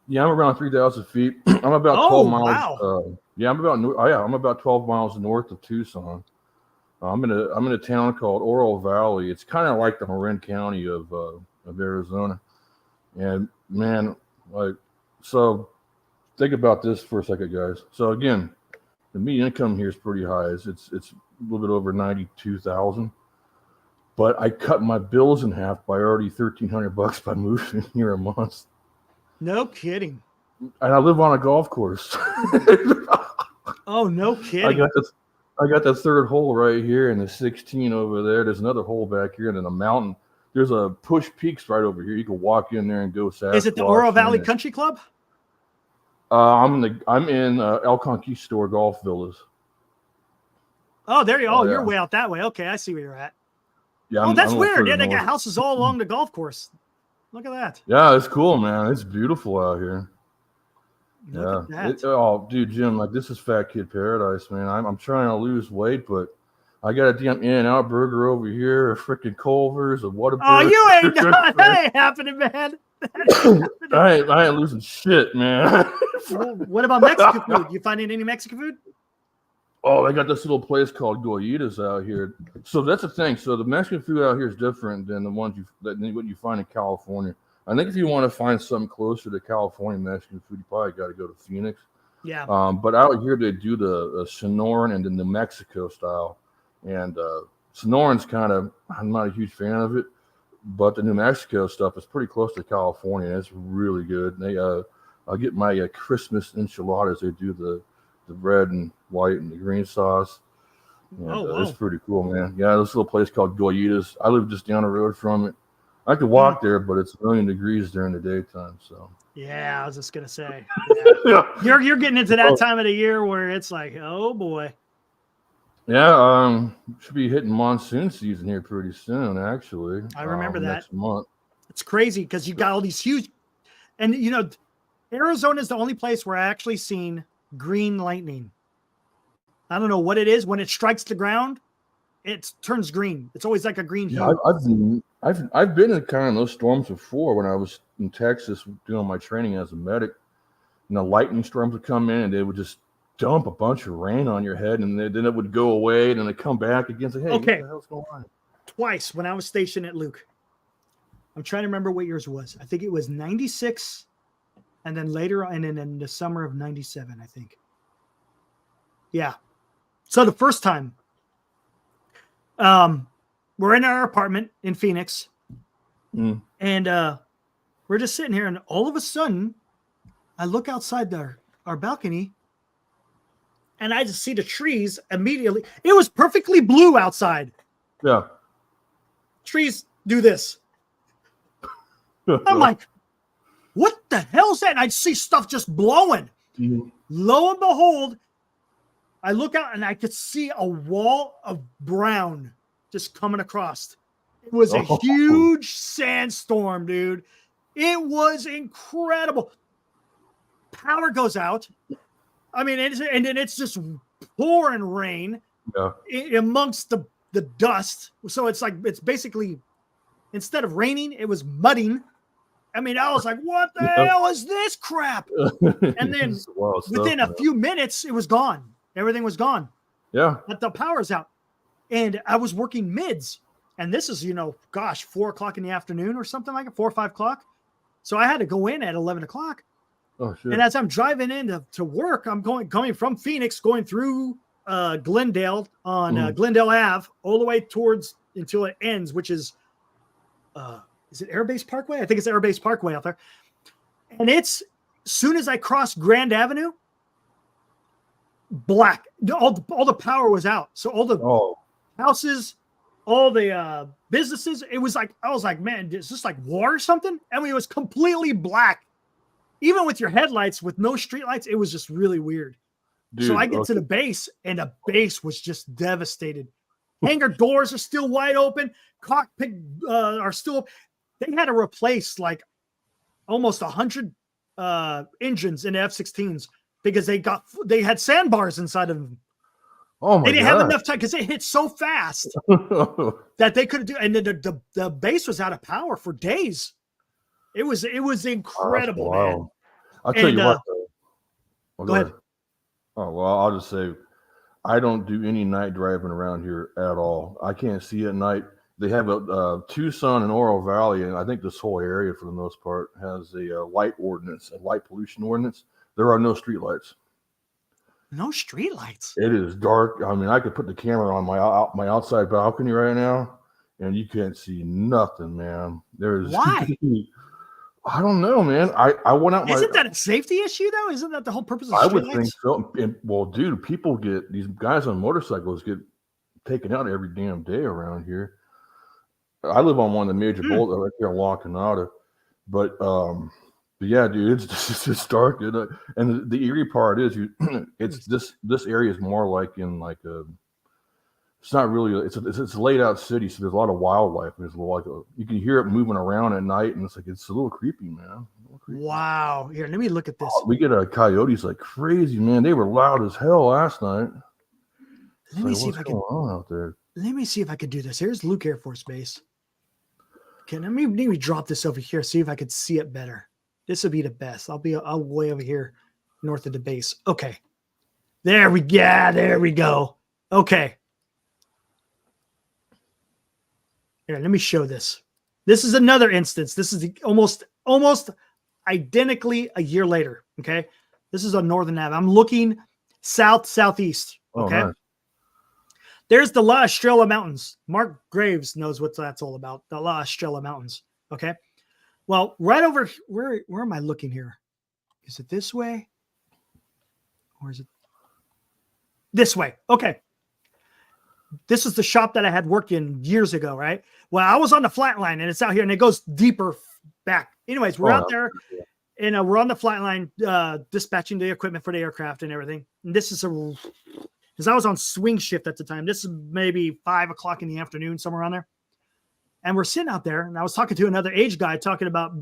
Yeah, I'm around 3,000 feet. I'm about 12 miles. Wow. Yeah, I'm about 12 miles north of Tucson. I'm in a town called Oro Valley. It's kind of like the Marin County of Arizona. And man, so think about this for a second, guys. So again, the median income here is pretty high. It's a little bit over 92,000. But I cut my bills in half by already $1,300 by moving here a month. No kidding. And I live on a golf course. Oh, no kidding. I got the third hole right here and the 16 over there. There's another hole back here and then a mountain. There's a Push Peaks right over here. You can walk in there and go Sasquatch. Is it the Oro Valley Country Club? I'm in El Conquistador Golf Villas. Oh, there you are. You're way out that way. Okay, I see where you're at. Yeah. That's weird. Yeah, they got houses all along the golf course. Look at that. Yeah, it's cool, man. It's beautiful out here. Look at that. Oh, dude, Jim, like this is fat kid paradise, man. I'm trying to lose weight, but I got a damn In-N-Out burger over here, a freaking Culver's, a Whataburger. Oh, you ain't done. That ain't happening, man. I ain't losing shit, man. What about Mexican food? You finding any Mexican food? Oh, they got this little place called Goyitas out here. So that's the thing. So the Mexican food out here is different than what you find in California. I think if you want to find something closer to California Mexican food, you probably got to go to Phoenix. Yeah. But out here they do the Sonoran and the New Mexico style. And Sonoran's I'm not a huge fan of it, but the New Mexico stuff is pretty close to California. It's really good. I'll get my Christmas enchiladas. They do the red and white and the green sauce. And, wow. It's pretty cool, man. Yeah, this little place called Goyitas. I live just down the road from it. I could walk there, but it's 1,000,000 degrees during the daytime. So yeah, I was just gonna say, you're getting into that time of the year where it's like, oh boy. Yeah, should be hitting monsoon season here pretty soon. Actually, I remember that next month. It's crazy because you got all these huge, and Arizona is the only place where I actually seen green lightning. I don't know what it is. When it strikes the ground, it turns green. It's always like a green hue. I've been in kind of those storms before when I was in Texas doing my training as a medic. And the lightning storms would come in and they would just dump a bunch of rain on your head, and then it would go away, and then they come back again. Say, hey, What the hell's going on? Twice when I was stationed at Luke. I'm trying to remember what yours was. I think it was 96, and then later, and then in the summer of 97, I think. Yeah. So the first time, we're in our apartment in Phoenix, and we're just sitting here, and all of a sudden, I look outside our balcony, and I just see the trees immediately. It was perfectly blue outside. Yeah. Trees do this. I'm like, what the hell is that? And I see stuff just blowing. Mm-hmm. Lo and behold, I look out and I could see a wall of brown just coming across. It was a huge sandstorm, dude. It was incredible. Power goes out. I mean, and then it's just pouring rain amongst the dust. So it's basically, instead of raining, it was mudding. I mean, I was like, what the hell is this crap? And then within a few minutes, it was gone. Everything was gone. Yeah. But the power's out. And I was working mids. And this is, 4 o'clock in the afternoon or something like it, 4 or 5 o'clock. So I had to go in at 11 o'clock. Oh, shit. And as I'm driving in to work, I'm coming from Phoenix, going through Glendale on Glendale Ave, all the way towards until it ends, which is it Air Base Parkway? I think it's Air Base Parkway out there. And it's soon as I crossed Grand Avenue, black. All the power was out. So all the houses, all the businesses, it was like, I was like, man, is this like war or something? I mean, it was completely black. Even with your headlights, with no street lights, it was just really weird. Dude, so I get to the base, and the base was just devastated. Hangar doors are still wide open. Cockpit are still. They had to replace like almost 100 engines in the F-16s because they had sandbars inside of them. Oh my God. They didn't have enough time because it hit so fast that they couldn't do. And the base was out of power for days. It was incredible, man. I'll tell you what. Go ahead. Oh well, I'll just say, I don't do any night driving around here at all. I can't see at night. They have a Tucson and Oro Valley, and I think this whole area, for the most part, has a light ordinance, a light pollution ordinance. There are no streetlights. No streetlights. It is dark. I mean, I could put the camera on my outside balcony right now, and you can't see nothing, man. There's why? I don't know, man. I went out. Isn't that a safety issue though? Isn't that the whole purpose of streetlights? I would think so. And, well, dude, these guys on motorcycles get taken out every damn day around here. I live on one of the major boulders right here in La Canada, but yeah, dude, it's dark, and the eerie part is it's this area is more like in like a. It's not really. It's a laid out city, so there's a lot of wildlife. There's you can hear it moving around at night, and it's a little creepy, man. Wow! Here, let me look at this. We get coyotes like crazy, man. They were loud as hell last night. Let me see if I can. Out there? Let me see if I could do this. Here's Luke Air Force Base. Okay, let me drop this over here. See if I could see it better. This would be the best. I'll way over here, north of the base. Okay, there we go. Yeah, there we go. Okay. Here, let me show this. This is another instance. This is almost identically a year later. Okay. This is on Northern Ave. I'm looking southeast. Okay. Oh, nice. There's the La Estrella Mountains. Mark Graves knows what that's all about. The La Estrella Mountains. Okay. Well, right over where am I looking here? Is it this way? Or is it this way? Okay. This is the shop that I had worked in years ago, right? Well, I was on the flat line, and it's out here, and it goes deeper back. Anyways, we're out there, and we're on the flat line dispatching the equipment for the aircraft and everything. And this is because I was on swing shift at the time. This is maybe 5 o'clock in the afternoon, somewhere around there. And we're sitting out there, and I was talking to another age guy talking about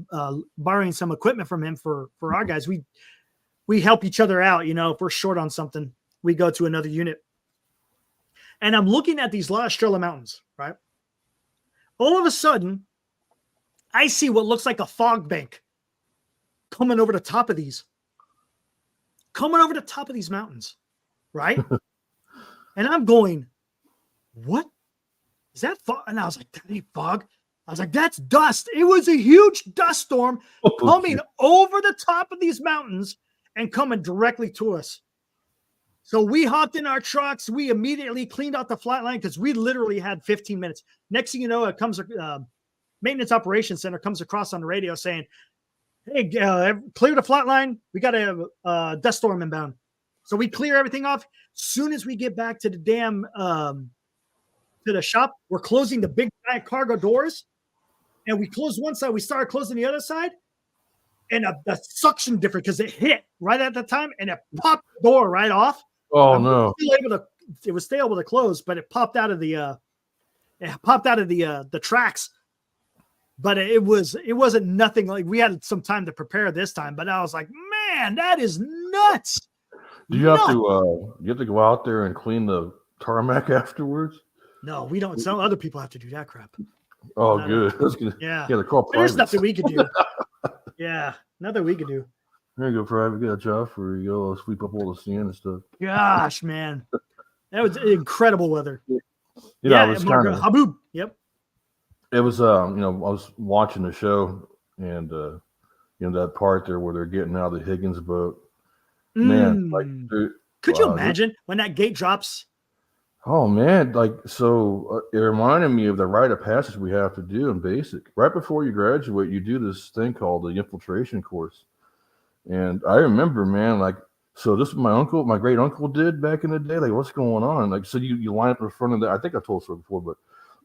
borrowing some equipment from him for our guys. We help each other out, if we're short on something, we go to another unit. And I'm looking at these La Estrella Mountains, right? All of a sudden, I see what looks like a fog bank coming over the top of these mountains, right? And I'm going, what? Is that fog? And I was like, that ain't fog. I was like, that's dust. It was a huge dust storm coming over the top of these mountains and coming directly to us. So we hopped in our trucks. We immediately cleaned out the flat line because we literally had 15 minutes. Next thing you know, it comes maintenance operations center comes across on the radio saying, "Hey, clear the flat line. We got a dust storm inbound." So we clear everything off. Soon as we get back to the damn to the shop, we're closing the big cargo doors, and we closed one side. We started closing the other side, and the suction different because it hit right at the time, and it popped the door right off. Oh no! It was still able to close, but it popped out of the tracks. But it wasn't nothing like we had some time to prepare this time. But I was like, man, that is nuts. Do you have to go out there and clean the tarmac afterwards? No, we don't. Some other people have to do that crap. Oh, good. Yeah. The call. There's nothing we could do. Yeah, nothing we could do. There you go, private. Get a job for you. Go sweep up all the sand and stuff. Gosh, man, that was incredible weather. I was kind of Haboob. Yep. It was I was watching the show, and that part there where they're getting out of the Higgins boat. Man, could you imagine when that gate drops? Oh man, it reminded me of the rite of passage we have to do in basic. Right before you graduate, you do this thing called the infiltration course. And I remember, man, so this is my great uncle did back in the day. Like, what's going on? So you line up in front of that. I think I told this before, but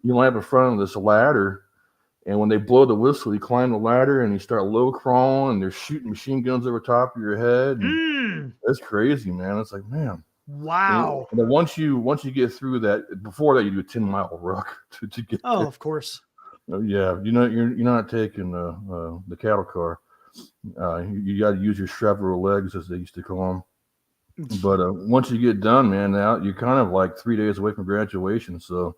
you line up in front of this ladder, And when they blow the whistle, you climb the ladder and you start low crawling, and they're shooting machine guns over top of your head. And It's crazy, man. It's like, man. Wow. And then once you get through that, before that, you do a 10-mile ruck to get. Oh, there. of course. Yeah, you're not taking the cattle car. You got to use your Chevrolet legs, as they used to call them. But once you get done, man, now you're kind of like 3 days away from graduation. So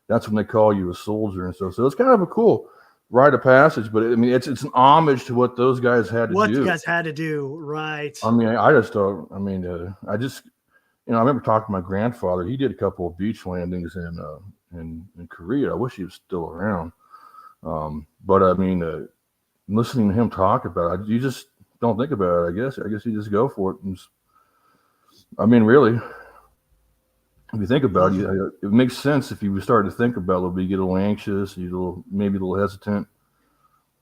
that's when they call you a soldier and stuff. So it's kind of a cool rite of passage. But I mean, it's an homage to what those guys had to do. What you guys had to do, right? I mean, I just thought. I mean, I just, I remember talking to my grandfather. He did a couple of beach landings in Korea. I wish he was still around. But I mean, listening to him talk about it, you just don't think about it. I guess you just go for it. I mean, really, if you think about it, it makes sense. If you start to think about it a little bit, you get a little anxious, maybe a little hesitant.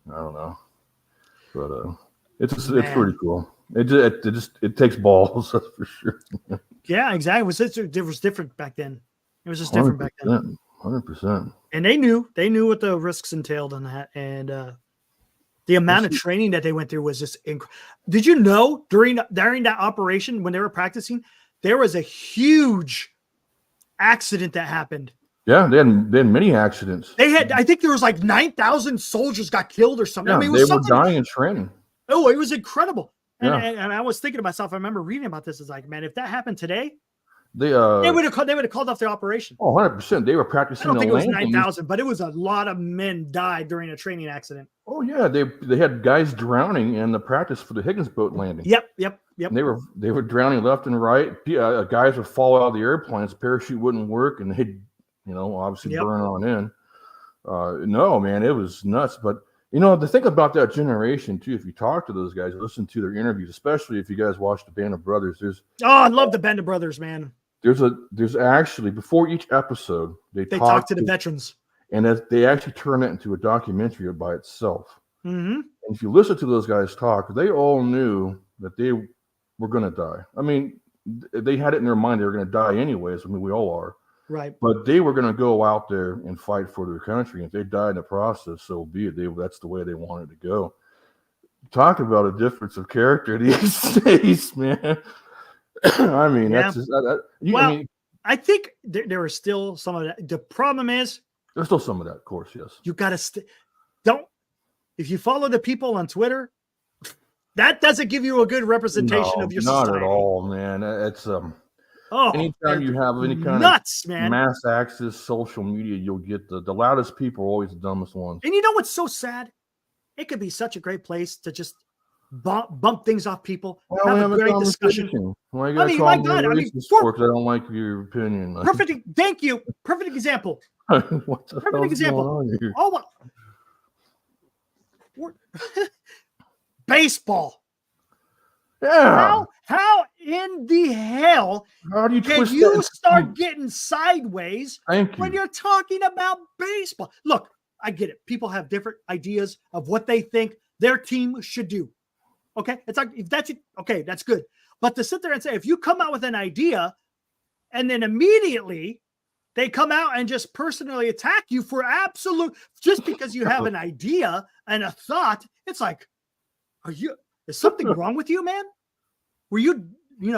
I don't know, but it's pretty cool. It takes balls, that's for sure. Yeah, exactly. It was different back then. It was just different back then. 100%. And they knew what the risks entailed on that, and the amount of training that they went through was just incredible. Did you know during that operation when they were practicing, there was a huge accident that happened? Yeah, they had many accidents. I think there was like 9,000 soldiers got killed or something. Yeah, I mean, they were dying in training. Oh, it was incredible. And, Yeah. and I was thinking to myself, I remember reading about this. It's like, man, if that happened today, They would have called off the operation. Oh, 100%. They were I practicing. don't think it was 9,000, but it was a lot of men died during a training accident. Oh yeah, they had guys drowning in the practice for the Higgins boat landing. Yep. And they were drowning left and right. Guys would fall out of the airplanes, parachute wouldn't work, and they'd obviously burn on in. No, man, it was nuts. But the thing about that generation too, if you talk to those guys, listen to their interviews, especially if you guys watch the Band of Brothers, I love the Band of Brothers, man. There's actually, before each episode, they talk to the veterans, and they actually turn it into a documentary by itself. Mm-hmm. And if you listen to those guys talk, they all knew that they were going to die. I mean, they had it in their mind they were going to die anyways. I mean, we all are. Right. But they were going to go out there and fight for their country. If they died in the process, so be it. That's the way they wanted to go. Talk about a difference of character these days, man. I mean, that's just, I think there is still some of that. The problem is there's still some of that, of course. Yes. You got to if you follow the people on Twitter, that doesn't give you a good representation of your society. Not at all, man. It's anytime you have any kind of mass access social media, you'll get the loudest people are always the dumbest ones. And you know what's so sad? It could be such a great place to just bump things off people. Well, have a great discussion. Well, I mean, my God, I don't like your opinion. Perfect. Thank you. Perfect example. What the Perfect example. Oh, baseball. Yeah. How in the hell can you start getting sideways when you're talking about baseball? Look, I get it. People have different ideas of what they think their team should do. Okay, it's like if that's it, okay, that's good. But to sit there and say, if you come out with an idea and then immediately they come out and just personally attack you for just because you have an idea and a thought, it's like, is something wrong with you, man? Were you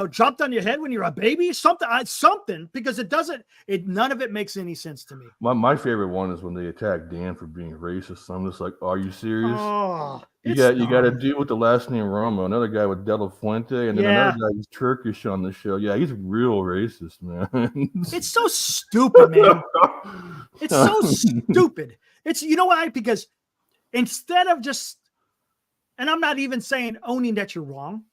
dropped on your head when you're a baby? Something, because none of it makes any sense to me. My favorite one is when they attack Dan for being racist. I'm just like, are you serious? Oh, you got to deal with the last name Romo, another guy with De La Fuente, and then another guy who's Turkish on the show. Yeah, he's real racist, man. It's so stupid, man. It's so stupid. It's, you know why? Because instead of just, and I'm not even saying owning that you're wrong,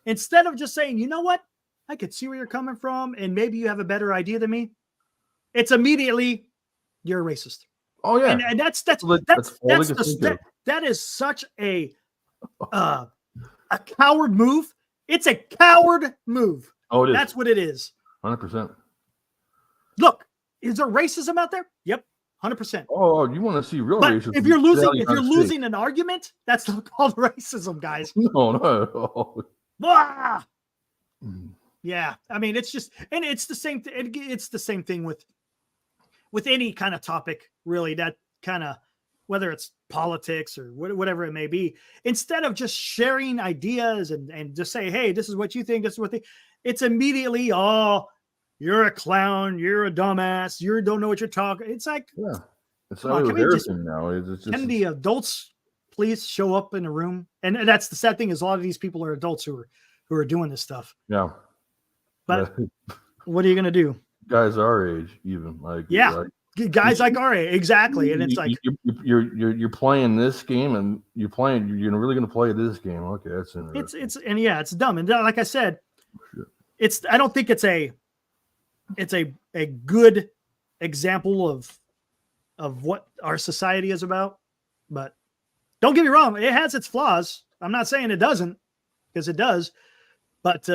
instead of just saying, you know what, I could see where you're coming from, and maybe you have a better idea than me, it's immediately you're a racist. Oh yeah, and that is such a coward move. It's a coward move. Oh, it is. That's what it is. 100%. Look, is there racism out there? Yep, 100%. Oh, you want to see real racism? If you're losing an argument, that's not called racism, guys. No, not at all. Ah! Yeah, I mean, it's just, and it's the same. It's the same thing with any kind of topic, really. That kind of whether it's politics or whatever it may be, instead of just sharing ideas and just say, hey, this is what you think, this is what it's immediately, oh, you're a clown, you're a dumbass, you don't know what you're talking. It's like, yeah, it's not everything now. It's just, can the adults please show up in a room? And that's the sad thing, is a lot of these people are adults who are doing this stuff. Yeah. But what are you gonna do? Guys our age, even like guys like our age, exactly. And it's like you're playing this game, and you're really gonna play this game. Okay, that's interesting. It's dumb. And like I said, I don't think it's a good example of what our society is about. But don't get me wrong, it has its flaws. I'm not saying it doesn't, because it does. But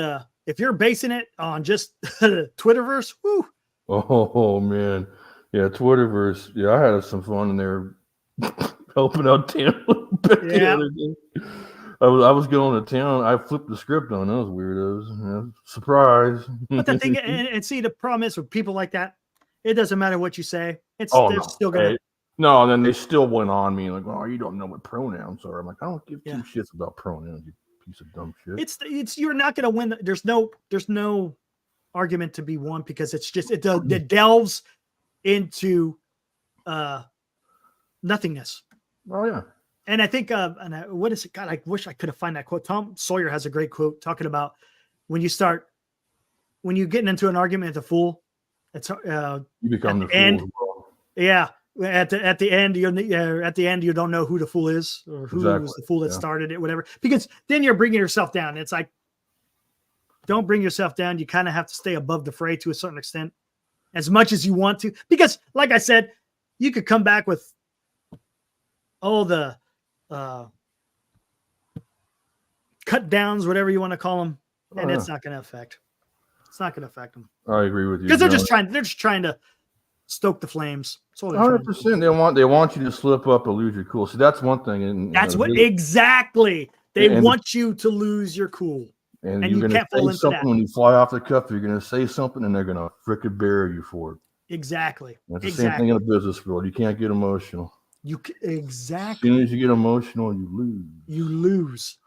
if you're basing it on just Twitterverse, whoo. Oh man, yeah, Twitterverse. Yeah, I had some fun in there helping out Dan. Yeah. I was going to town. I flipped the script on those weirdos. Yeah, surprise. But the thing, and see, the problem is with people like that, it doesn't matter what you say. Still gonna. Hey, no, and then they still went on me like, "Oh, you don't know what pronouns are." I'm like, I don't give two shits about pronouns, you piece of dumb shit. It's you're not gonna win. There's no argument to be won, because it's just it delves into nothingness. Oh yeah. And I think, what is it? God, I wish I could have found that quote. Tom Sawyer has a great quote talking about when you're getting into an argument with a fool, it's you become the fool. Well. Yeah, at the end, you don't know who the fool is, or who was the fool that started it, whatever. Because then you're bringing yourself down. It's like, don't bring yourself down. You kind of have to stay above the fray to a certain extent, as much as you want to. Because, like I said, you could come back with all the cut downs, whatever you want to call them, and it's not going to affect. It's not going to affect them. I agree with you, because they're just trying to stoke the flames. 100%. They want you to slip up or lose your cool. So that's one thing. And that's exactly. They want you to lose your cool, and you're going to say something when you fly off the cuff. You're going to say something, and they're going to frickin' bury you for it. Exactly. That's the same thing in the business world. You can't get emotional. Exactly. As soon as you get emotional, you lose. You lose.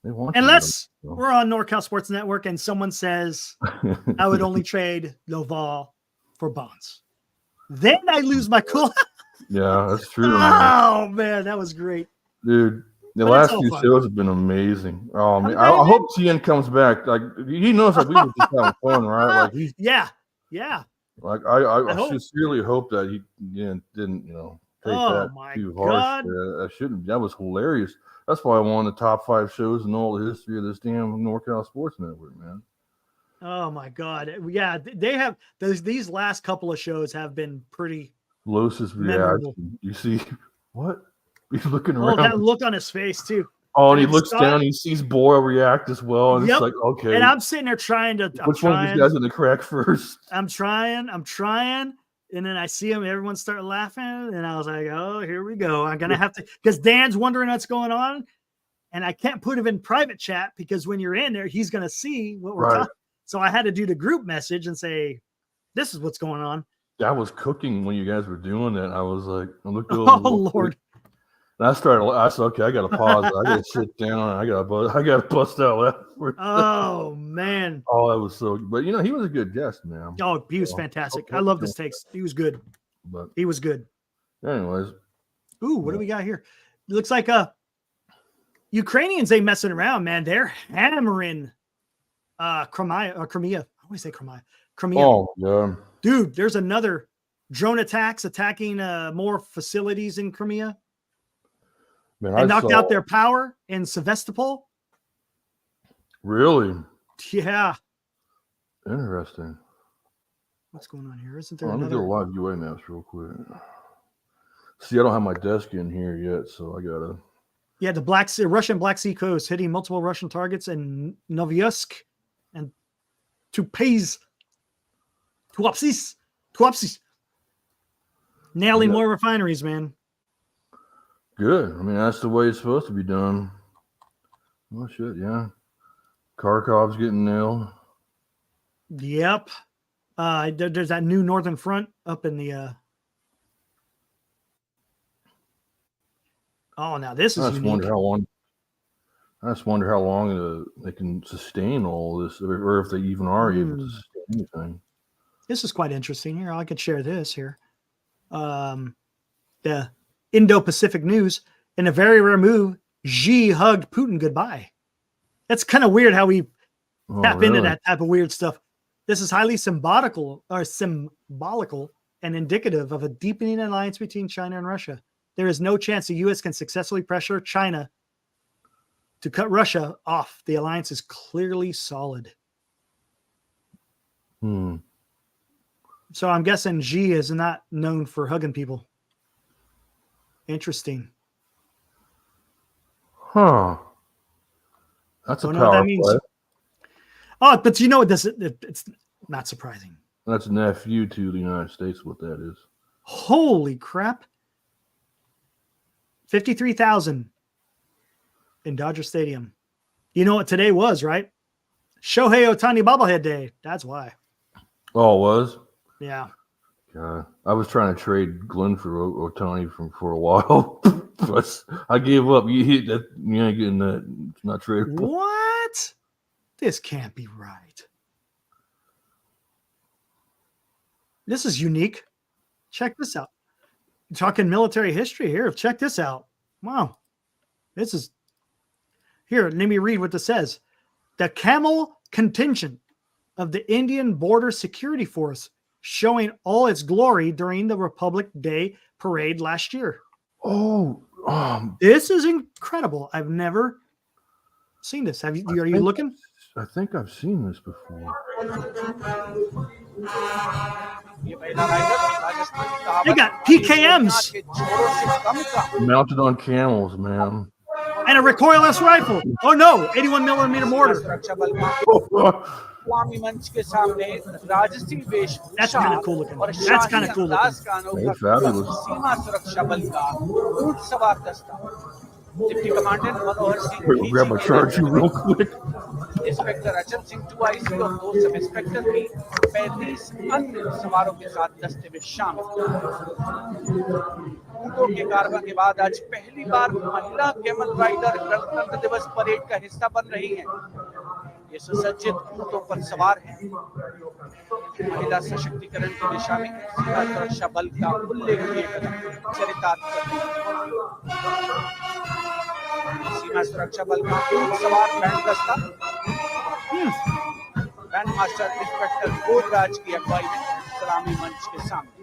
Unless we're on NorCal Sports Network and someone says, I would only trade Loval for Bonds. Then I lose my cool. Yeah, that's true. Oh, man, that was great. Dude, the last few shows have been amazing. Oh, man. I hope TN comes back. Like, he knows that we were just having fun, right? Like, yeah. Like, I sincerely hope that he didn't, take that too harsh. I shouldn't. That was hilarious. That's why I won the top 5 shows in all the history of this damn NorCal Sports Network, man. Oh my God. Yeah, they have these last couple of shows have been pretty Los's reaction. You see what? He's looking around. Oh, that look on his face too. Oh, and he looks down, he sees Boyle react as well. And it's like, okay. And I'm sitting there trying to which one of these guys in the crack first? I'm trying. And then I see him, everyone start laughing, and I was like, oh, here we go. I'm going to have to, because Dan's wondering what's going on, and I can't put him in private chat because when you're in there, he's going to see what we're talking. So I had to do the group message and say, this is what's going on. I was cooking when you guys were doing that. I was like, I looked over. Oh, Lord. And I said, okay, I got to pause. I got to sit down. I got to bust out laughing. Oh, man. Oh, that was so good. But, he was a good guest, man. Oh, he was fantastic. I love his takes. He was good. He was good. Anyways. Ooh, what do we got here? It looks like Ukrainians ain't messing around, man. They're hammering Crimea. I always say Crimea. Oh, yeah. Dude, there's another drone attacks attacking more facilities in Crimea. Man, and knocked out their power in Sevastopol. Really? Yeah. Interesting. What's going on here? Isn't there Let me do a live UA maps real quick. See, I don't have my desk in here yet, so I gotta. Yeah, the Russian Black Sea coast hitting multiple Russian targets in Novosibirsk and Tuapse. Nailing more refineries, man. Good. I mean, that's the way it's supposed to be done. Oh, shit, yeah. Kharkov's getting nailed. Yep. There's that new northern front up in the Oh, now this is. I just wonder how long. I just wonder how long they can sustain all this, or if they even are able to sustain anything. This is quite interesting. Here, I could share this here. The Indo-Pacific News, in a very rare move, Xi hugged Putin goodbye. That's kind of weird how we tap into that type of weird stuff. This is highly symbolical and indicative of a deepening alliance between China and Russia. There is no chance the U.S. can successfully pressure China to cut Russia off. The alliance is clearly solid. So I'm guessing Xi is not known for hugging people. Interesting. Huh. That's a power play. Oh, but you know what? It's not surprising. That's an FU to the United States, what that is. Holy crap. 53,000 in Dodger Stadium. You know what today was, right? Shohei Ohtani bobblehead day. That's why. Oh, it was? Yeah. I was trying to trade Glenn for Ohtani for a while. But I gave up. You ain't getting that. It's not tradable. What? This can't be right. This is unique. Check this out. Talking military history here. Check this out. Wow. This is here. Let me read what this says. The Camel contingent of the Indian Border Security Force showing all its glory during the Republic Day parade last year. Oh, this is incredible. I've never seen this. Are you looking? I think I've seen this before. They got PKMs mounted on camels, man, and a recoilless rifle. Oh no, 81 millimeter mortar. That's kind of cool looking. That's kind of cool looking. Fabulous. Grab my charger real quick. Inspector अचल Singh 2IC और 2 sub inspector भी 35 अन्य सवारों के साथ दस्ते में शामिल ऊँटों के कार्रवाई के बाद आज पहली बार महिला कैमल राइडर गणतंत्र दिवस परेड का हिस्सा बन रही हैं। ये सुसज्जित ऊँटों पर सवार हैं। महिला सशक्तिकरण की दिशा में सीमा सुरक्षा बल का उल्लेखनीय कदम चरितार्थ कर रही है। सीमा सुरक्षा बल का सवार बैंड दस्ता बैंड मास्टर इंस्पेक्टर बोधराज की अगुवाई में सलामी मंच के सामने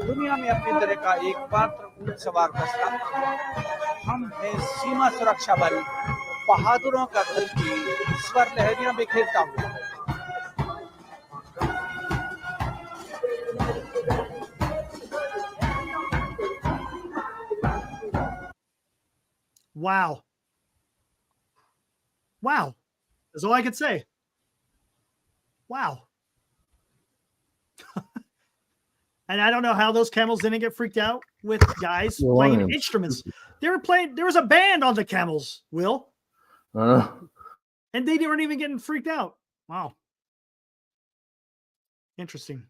दुनिया में अपनी तरह का एकमात्र ऊंट सवार दस्ता हम हैं सीमा सुरक्षा बल बहादुरों का दल की स्वर लहरियां बिखेरता हुआ। Wow. Wow. That's all I could say. Wow. And I don't know how those camels didn't get freaked out with guys playing instruments. They were playing, there was a band on the camels, Will. And they weren't even getting freaked out. Wow. Interesting.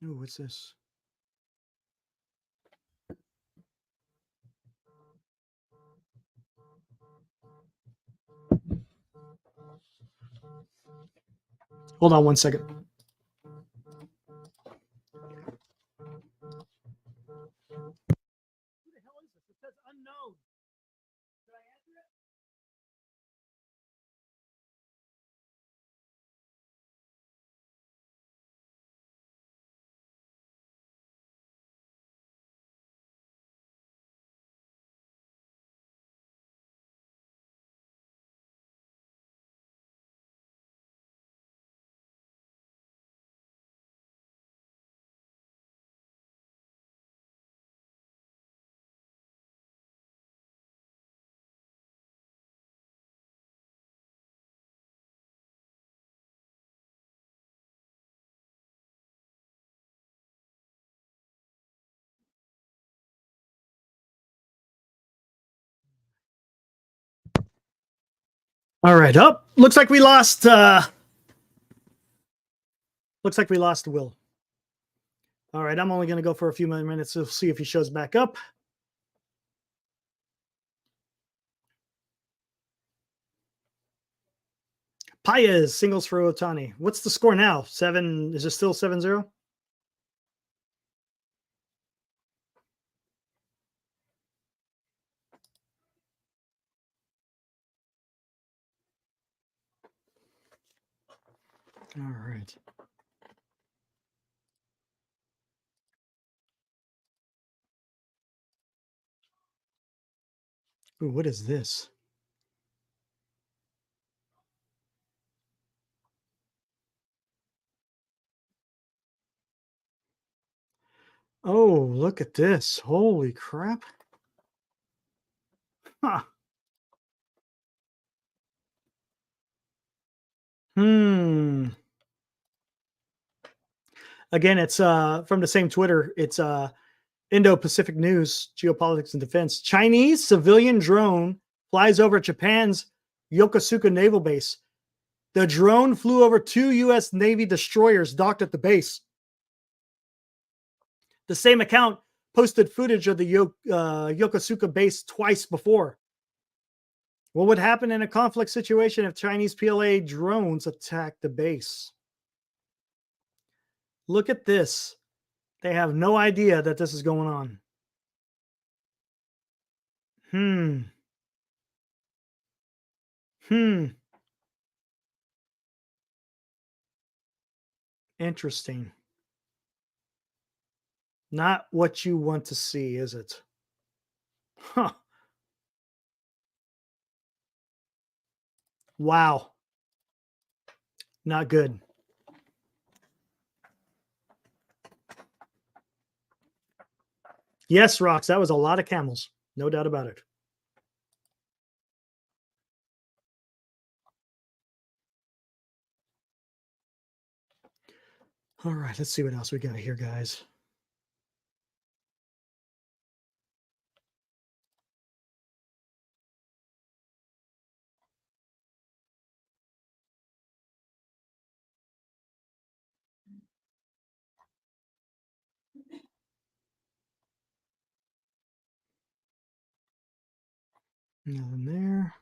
Ooh, what's this? Hold on one second. Who the hell is this? It says unknown. Should I answer it? All right, up. Looks like we lost Will. All right, I'm only going to go for a few more minutes to see if he shows back up. Paez singles for Ohtani. What's the score now? 7? Is it still 7-0? All right. Ooh, what is this? Oh, look at this. Holy crap. Huh. Again, it's from the same Twitter. It's Indo-Pacific News, Geopolitics and Defense. Chinese civilian drone flies over Japan's Yokosuka Naval Base. The drone flew over 2 U.S. Navy destroyers docked at the base. The same account posted footage of the Yokosuka base twice before. What would happen in a conflict situation if Chinese PLA drones attacked the base? Look at this. They have no idea that this is going on. Interesting. Not what you want to see, is it? Huh. Wow. Not good. Yes, Rox, that was a lot of camels. No doubt about it. All right, let's see what else we got here, guys. Nothing there.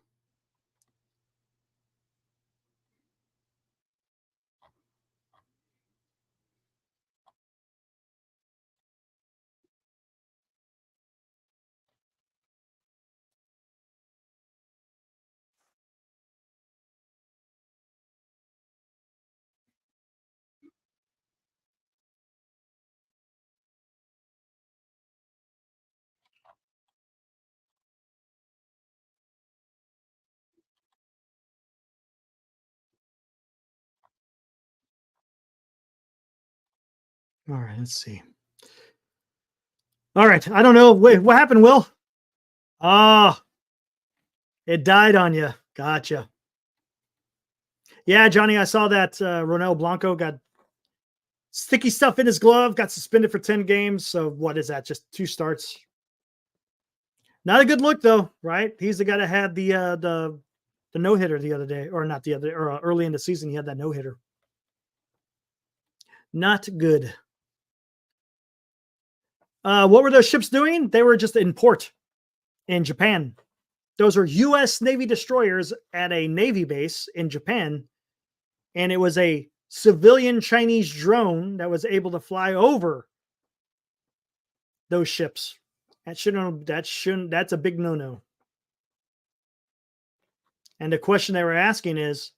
All right, let's see. All right, I don't know. Wait, what happened, Will? Ah, it died on you. Gotcha. Yeah, Johnny, I saw that Ronel Blanco got sticky stuff in his glove, got suspended for 10 games. So what is that? Just 2 starts. Not a good look, though, right? He's the guy that had the no-hitter the other day, or not the other, or early in the season, he had that no-hitter. Not good. What were those ships doing? They were just in port in Japan. Those are U.S. Navy destroyers at a Navy base in Japan. And it was a civilian Chinese drone that was able to fly over those ships. That's a big no-no. And the question they were asking is,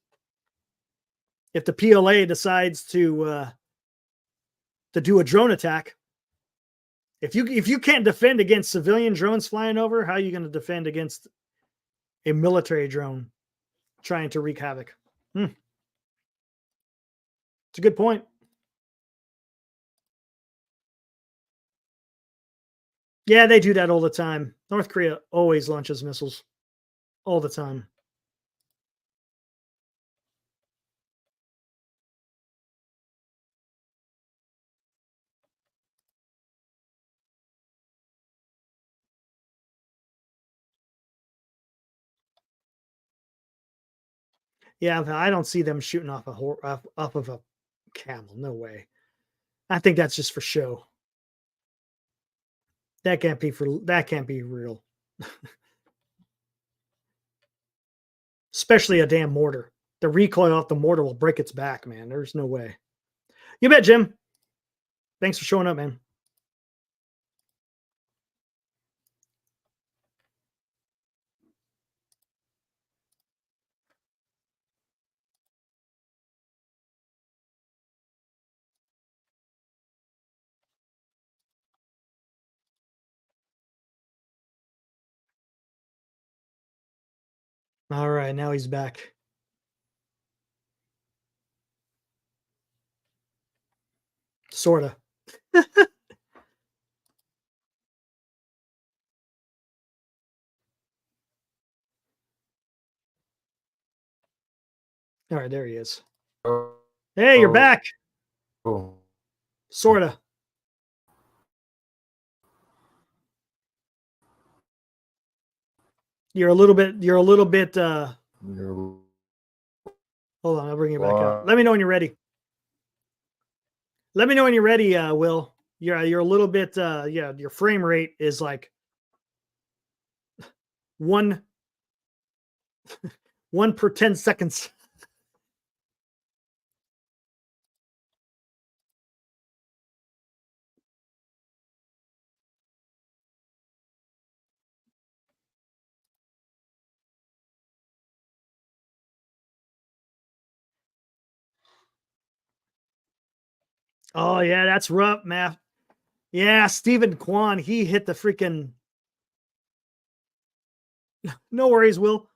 if the PLA decides to do a drone attack, if you can't defend against civilian drones flying over, how are you going to defend against a military drone trying to wreak havoc? It's a good point. Yeah, they do that all the time. North Korea always launches missiles all the time. Yeah, I don't see them shooting off of a camel. No way. I think that's just for show. That can't be real. Especially a damn mortar. The recoil off the mortar will break its back, man. There's no way. You bet, Jim. Thanks for showing up, man. All right, now he's back. Sorta. All right, there he is. Hey, you're back. Sorta. You're a little bit hold on, I'll bring you back up. Let me know when you're ready. Let me know when you're ready, Will. You're a little bit your frame rate is like one per 10 seconds. Oh yeah, that's rough, man. Yeah, Stephen Kwan, he hit the freaking. No worries, Will.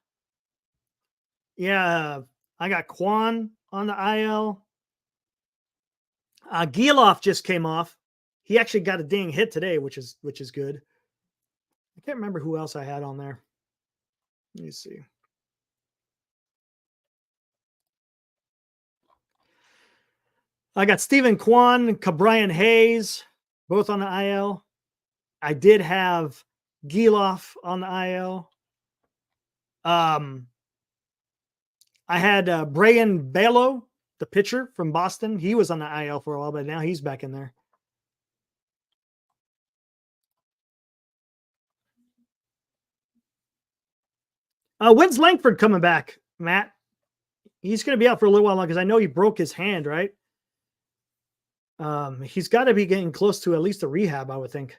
Yeah, I got Kwan on the IL. Giloff just came off. He actually got a ding hit today, which is good. I can't remember who else I had on there. Let me see. I got Stephen Kwan, Cabrian Hayes, both on the IL. I did have Giloff on the IL. I had Brayan Bello, the pitcher from Boston. He was on the IL for a while, but now he's back in there. When's Langford coming back, Matt? He's going to be out for a little while because I know he broke his hand, right? He's got to be getting close to at least a rehab, I would think.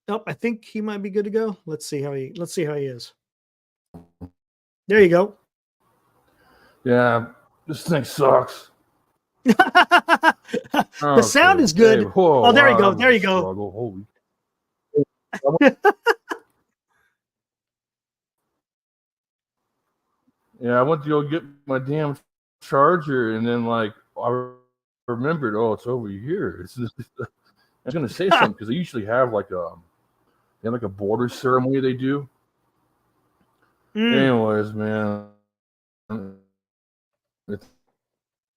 Nope, I think he might be good to go. Let's see how he is. There you go. Yeah, this thing sucks. The sound is good. Whoa, there you go. There you go. Holy. Yeah, I went to go get my damn charger, and then I remembered, oh, it's over here. I was gonna say something because they usually have a border ceremony they do. Anyways, man, the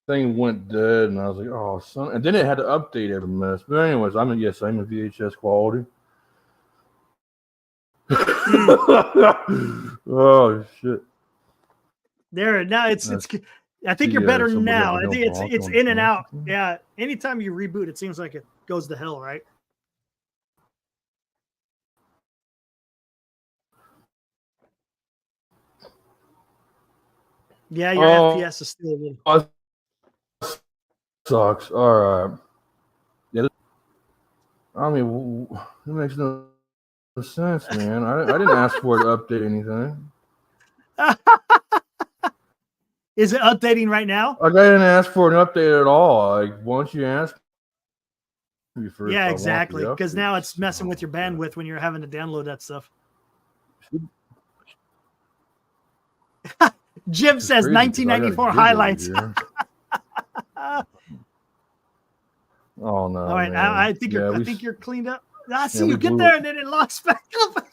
thing went dead, and I was like, oh, son. And then it had to update every mess. But anyways, I'm a VHS quality. Oh shit. There now it's I think you're better now. I think it's in and out. Yeah. Anytime you reboot, it seems like it goes to hell, right? Yeah, your FPS is still a little. Sucks. All right. Yeah. I mean, it makes no sense, man. I didn't ask for it to update anything. Is it updating right now? I didn't ask for an update at all. Once you ask me first. Yeah, exactly. Because now it's messing with your bandwidth when you're having to download that stuff. Jim says 1994 highlights. Oh no! All right, man. I think you're cleaned up. I see you get there and then it locks back up.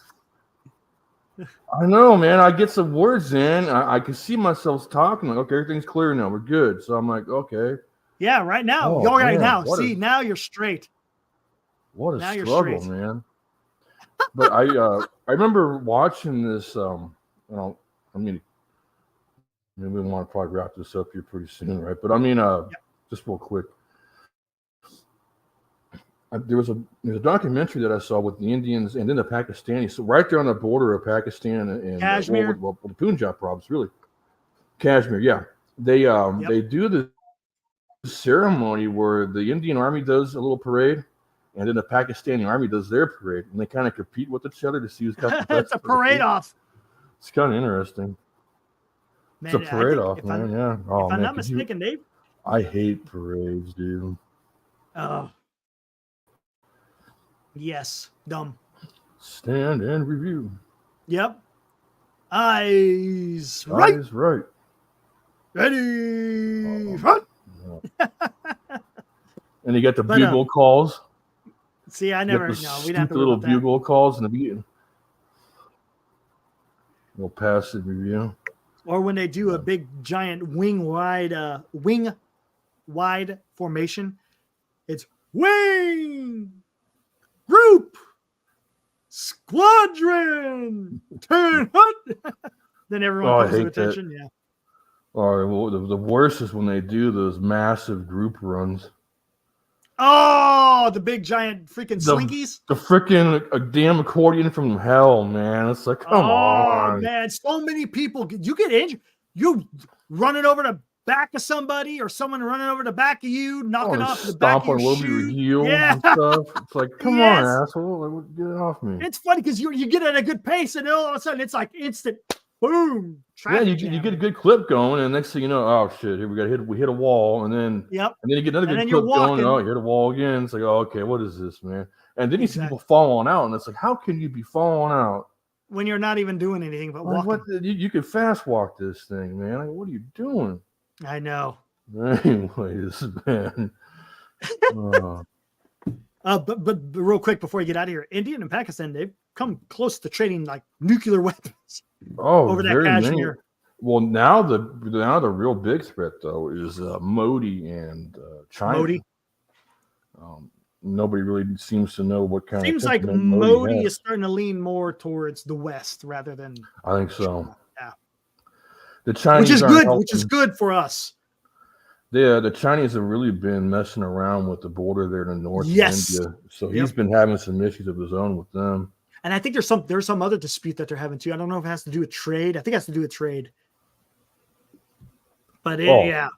I know, man. I get some words in. I can see myself talking. Like, okay, everything's clear now. We're good. So I'm like, okay. Yeah, right now. Now. See, now you're straight. What a struggle, man. But I remember watching this. Maybe we want to probably wrap this up here pretty soon, right? But just real quick. There was a documentary that I saw with the Indians and then the Pakistanis. So right there on the border of Pakistan and Kashmir, the Punjab province, really. Kashmir, yeah. They do the ceremony where the Indian Army does a little parade, and then the Pakistani Army does their parade, and they kind of compete with each other to see who's got the best. It's a parade off. It's kind of interesting. Man, it's a parade off, man. Yeah. Oh, if I'm not mistaken, Dave. I hate parades, dude. Oh. Yes, dumb. Stand and review. Yep. Eyes right. Eyes right. Ready. Front. And you get the bugle calls. See, I never. No, we don't have to little bugle calls in the beginning. We'll pass the review. Or when they do a big giant wing wide formation, it's wing. Group, squadron, turn up. Then everyone comes to attention. That. Yeah. Well, the worst is when they do those massive group runs. Oh, the big giant freaking slinkies. The freaking a damn accordion from hell, man. It's like, come on, man. So many people. You get injured. You running over the back of somebody or someone running over the back of you, knocking off the back of your shoe. And stuff. It's like, come on, asshole, get it off me. It's funny because you get at a good pace and all of a sudden it's like instant boom. Yeah, you get a good clip going, and next thing you know, oh shit, here we hit a wall, and then and then you get another good clip going. Oh, you hit a wall again. It's like, oh, okay, what is this, man? And then you see people falling out, and it's like, how can you be falling out when you're not even doing anything but walking? You could fast walk this thing, man. Like, what are you doing? I know. Anyways, man. But real quick before you get out of here, India and Pakistan, they've come close to trading like nuclear weapons. Over that Kashmir. Well, now the real big threat though is Modi and China. Modi. Nobody really seems to know what kind. Seems like Modi is starting to lean more towards the West rather than. I think so. Yeah. The Chinese, which is good for us. Yeah, the Chinese have really been messing around with the border there in the north of India. So he's been having some issues of his own with them. And I think there's some other dispute that they're having too. I don't know if it has to do with trade. I think it has to do with trade. But yeah.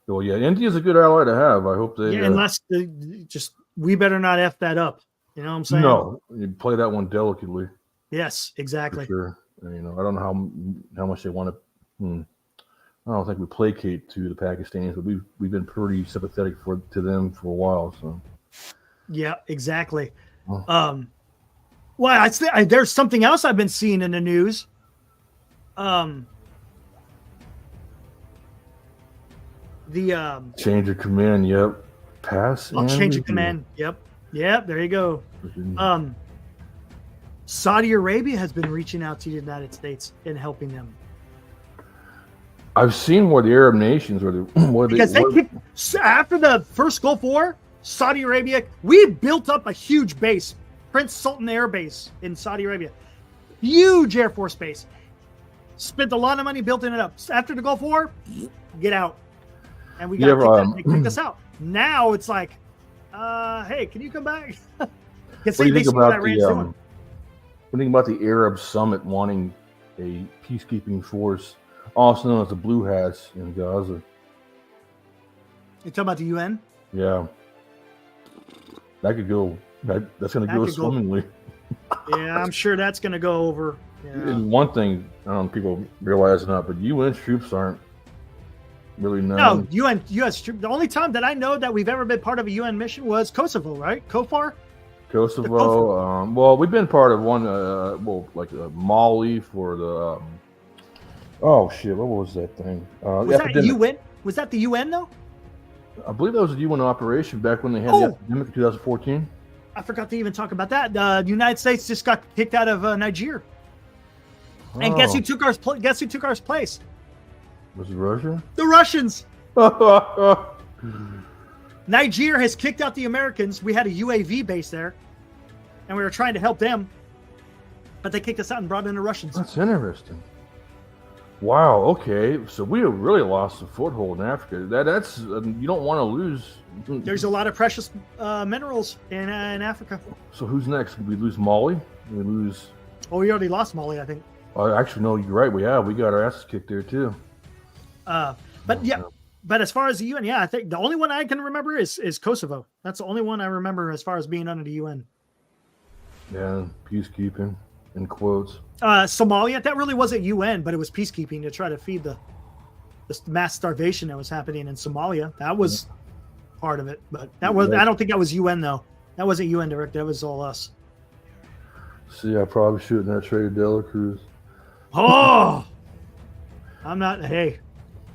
Well, yeah, India's a good ally to have. I hope they. Yeah, unless we better not F that up. You know what I'm saying? No, you play that one delicately. Yes, exactly. For sure. You know, I don't know how much they want to. I don't think we placate to the Pakistanis, but we've been pretty sympathetic to them for a while. So. Yeah, exactly. Well, there's something else I've been seeing in the news. The change of command. Yep. Change of command. Yep. There you go. Saudi Arabia has been reaching out to the United States and helping them. I've seen where the Arab nations, after the first Gulf War, Saudi Arabia, we built up a huge base, Prince Sultan Air Base in Saudi Arabia, huge Air Force base. Spent a lot of money building it up. After the Gulf War, get out, and we got to kick us out. Now it's like, hey, can you come back? What do you think about the Arab Summit wanting a peacekeeping force? Also known as the Blue Hats in Gaza. You talking about the UN? Yeah. That could go. That's going to go swimmingly. Yeah, I'm sure that's going to go over. Yeah. And one thing, I don't know if people realize it or not, but UN troops aren't really known. No, U.S. troops. The only time that I know that we've ever been part of a UN mission was Kosovo, right? KFOR? Kosovo. Well, we've been part of one, Mali for the. Oh shit! What was that thing? Was that UN? Was that the UN though? I believe that was a UN operation back when they had the epidemic in 2014. I forgot to even talk about that. The United States just got kicked out of Niger, and guess who took our place? Was it Russia? The Russians. Niger has kicked out the Americans. We had a UAV base there, and we were trying to help them, but they kicked us out and brought in the Russians. That's interesting. Wow. Okay, so we have really lost a foothold in Africa. That's you don't want to lose. There's a lot of precious minerals in Africa. So who's next? Did we lose Mali? Did we lose? Oh, we already lost Mali, I think. Actually, no, you're right. We got our asses kicked there too. But as far as the UN, I think the only one I can remember is Kosovo. That's the only one I remember as far as being under the UN. Yeah, peacekeeping in quotes. Somalia, that really wasn't UN, but it was peacekeeping to try to feed the mass starvation that was happening in Somalia. That was part of it, but that was I don't think that was UN though. That wasn't UN direct. That was all us. See, I probably shouldn't have traded De La Cruz. Oh, I'm not. Hey,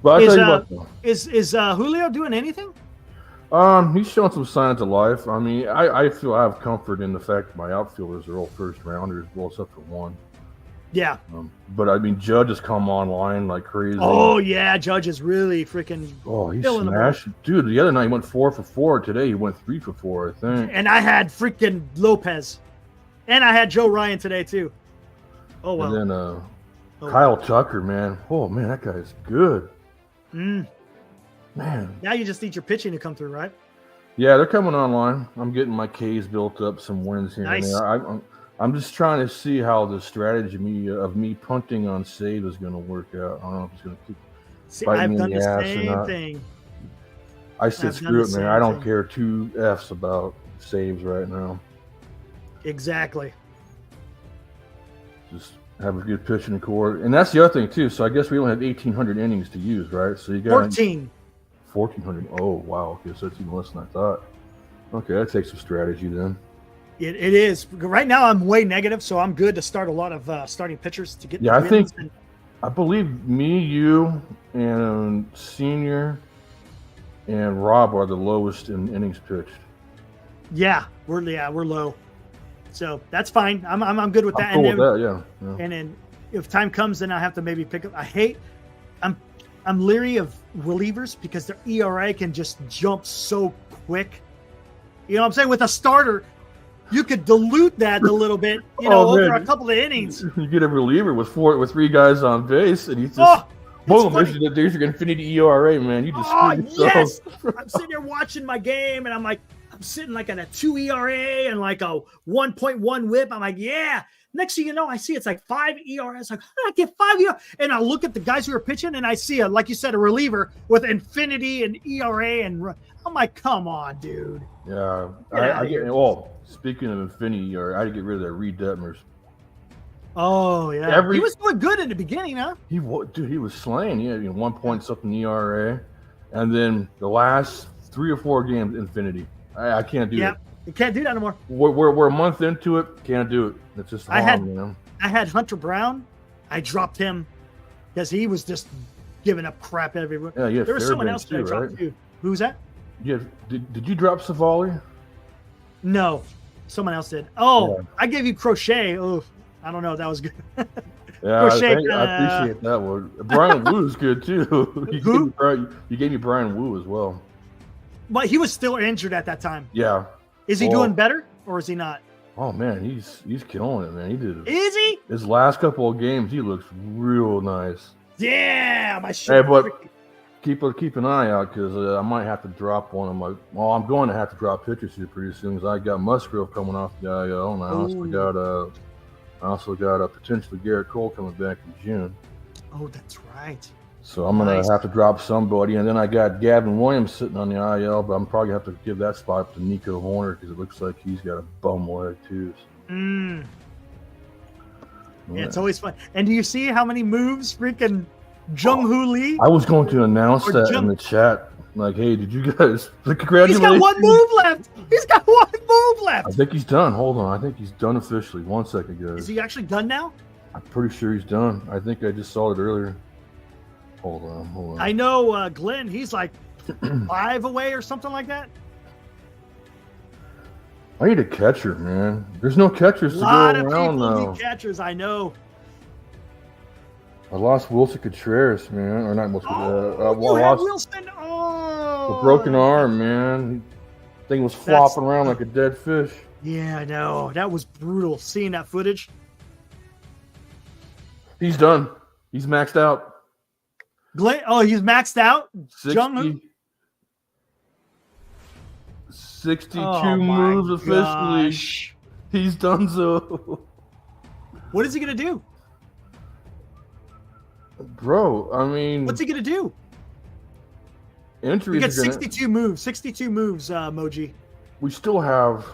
but is Julio doing anything? He's showing some signs of life. I mean, I feel I have comfort in the fact that my outfielders are all first rounders, well, except for one. Yeah. But I mean, Judge has come online like crazy. Oh yeah, Judge is really freaking. Oh, he's smashed, dude. The other night he went 4 for 4. Today he went 3 for 4, I think. And I had freaking Lopez, and I had Joe Ryan today too. Oh well. And then Kyle Tucker, man. Oh man, that guy's good. Man. Now you just need your pitching to come through, right? Yeah, they're coming online. I'm getting my K's built up, some wins here and there. I'm just trying to see how the strategy of me punting on save is going to work out. I don't know if it's going to keep biting me in the ass or not. Thing. I said, screw it, man. I don't care 2 F's about saves right now. Exactly. Just have a good pitching core. And that's the other thing, too. So I guess we only have 1,800 innings to use, right? So you got 1,400. Oh, wow. Okay, so it's even less than I thought. Okay, that takes some strategy then. It is. Right now, I'm way negative, so I'm good to start a lot of starting pitchers to get. Yeah, I believe me, you, and Senior, and Rob are the lowest in innings pitched. Yeah, we're low, so that's fine. I'm good with that. I'm cool with that. Yeah. And then if time comes, then I have to maybe pick up. I'm leery of relievers because their ERA can just jump so quick. You know what I'm saying? With a starter, you could dilute that a little bit, over a couple of innings. You get a reliever with 3 guys on base, and he's just boom. There's your infinity ERA, man. You just yes. I'm sitting there watching my game, and I'm sitting like at a 2 ERA and like a 1.1 WHIP. I'm like, yeah. Next thing you know, I see it's like 5 ERA. It's like, how did I get 5 ERA? And I look at the guys who are pitching, and I see like you said, a reliever with infinity and ERA, and I'm like, come on, dude. Yeah, I get. Speaking of infinity, I had to get rid of that Reed Detmers. Oh yeah, he was doing good in the beginning, huh? He was slaying. He had 1 point something ERA, and then the last 3 or 4 games, infinity. I can't do that. You can't do that anymore. We're a month into it. Can't do it. It's just I had Hunter Brown. I dropped him because he was just giving up crap everywhere. Yeah, there was someone else that I dropped too. Who was that? Yeah, did you drop Savali? No, someone else did. Oh, yeah. I gave you Crochet. Oh, I don't know. That was good. Yeah, Crochet, I appreciate that one. Brian Wu is good too. You gave me Brian Wu as well. But he was still injured at that time. Yeah. Is he doing better or is he not? Oh man, he's killing it, man. He did. Is he? His last couple of games, he looks real nice. Yeah, my shit. Hey, but keep an eye out because I might have to drop one of my. Well, I'm going to have to drop pitchers here pretty soon because I got Musgrove coming off the IL, and I also got potentially Garrett Cole coming back in June. Oh, that's right. So I'm gonna have to drop somebody, and then I got Gavin Williams sitting on the IL, but I'm probably gonna have to give that spot to Nico Horner because it looks like he's got a bum leg too. So. Yeah, it's always fun. And do you see how many moves freaking Jung-Hoo Lee? I was going to announce that in the chat. Like, hey, did you guys congratulations? He's got 1 move left. He's got 1 move left. I think he's done. Hold on. I think he's done officially. 1 second, guys. Is he actually done now? I'm pretty sure he's done. I think I just saw it earlier. Hold on. I know Glenn, he's like 5 away or something like that. I need a catcher, man. There's no catchers to go around now. A lot of people need catchers, I know. I lost Wilson Contreras, man. Or not Wilson. I lost Wilson. A broken arm, man. Thing was flopping around like a dead fish. Yeah, I know. That was brutal. Seeing that footage. He's done. He's maxed out. He's maxed out? 62 moves officially. Gosh. He's done so. What is he going to do? Bro, I mean... What's he going to do? Entries we got 62 moves. 62 moves, Moji. We still have...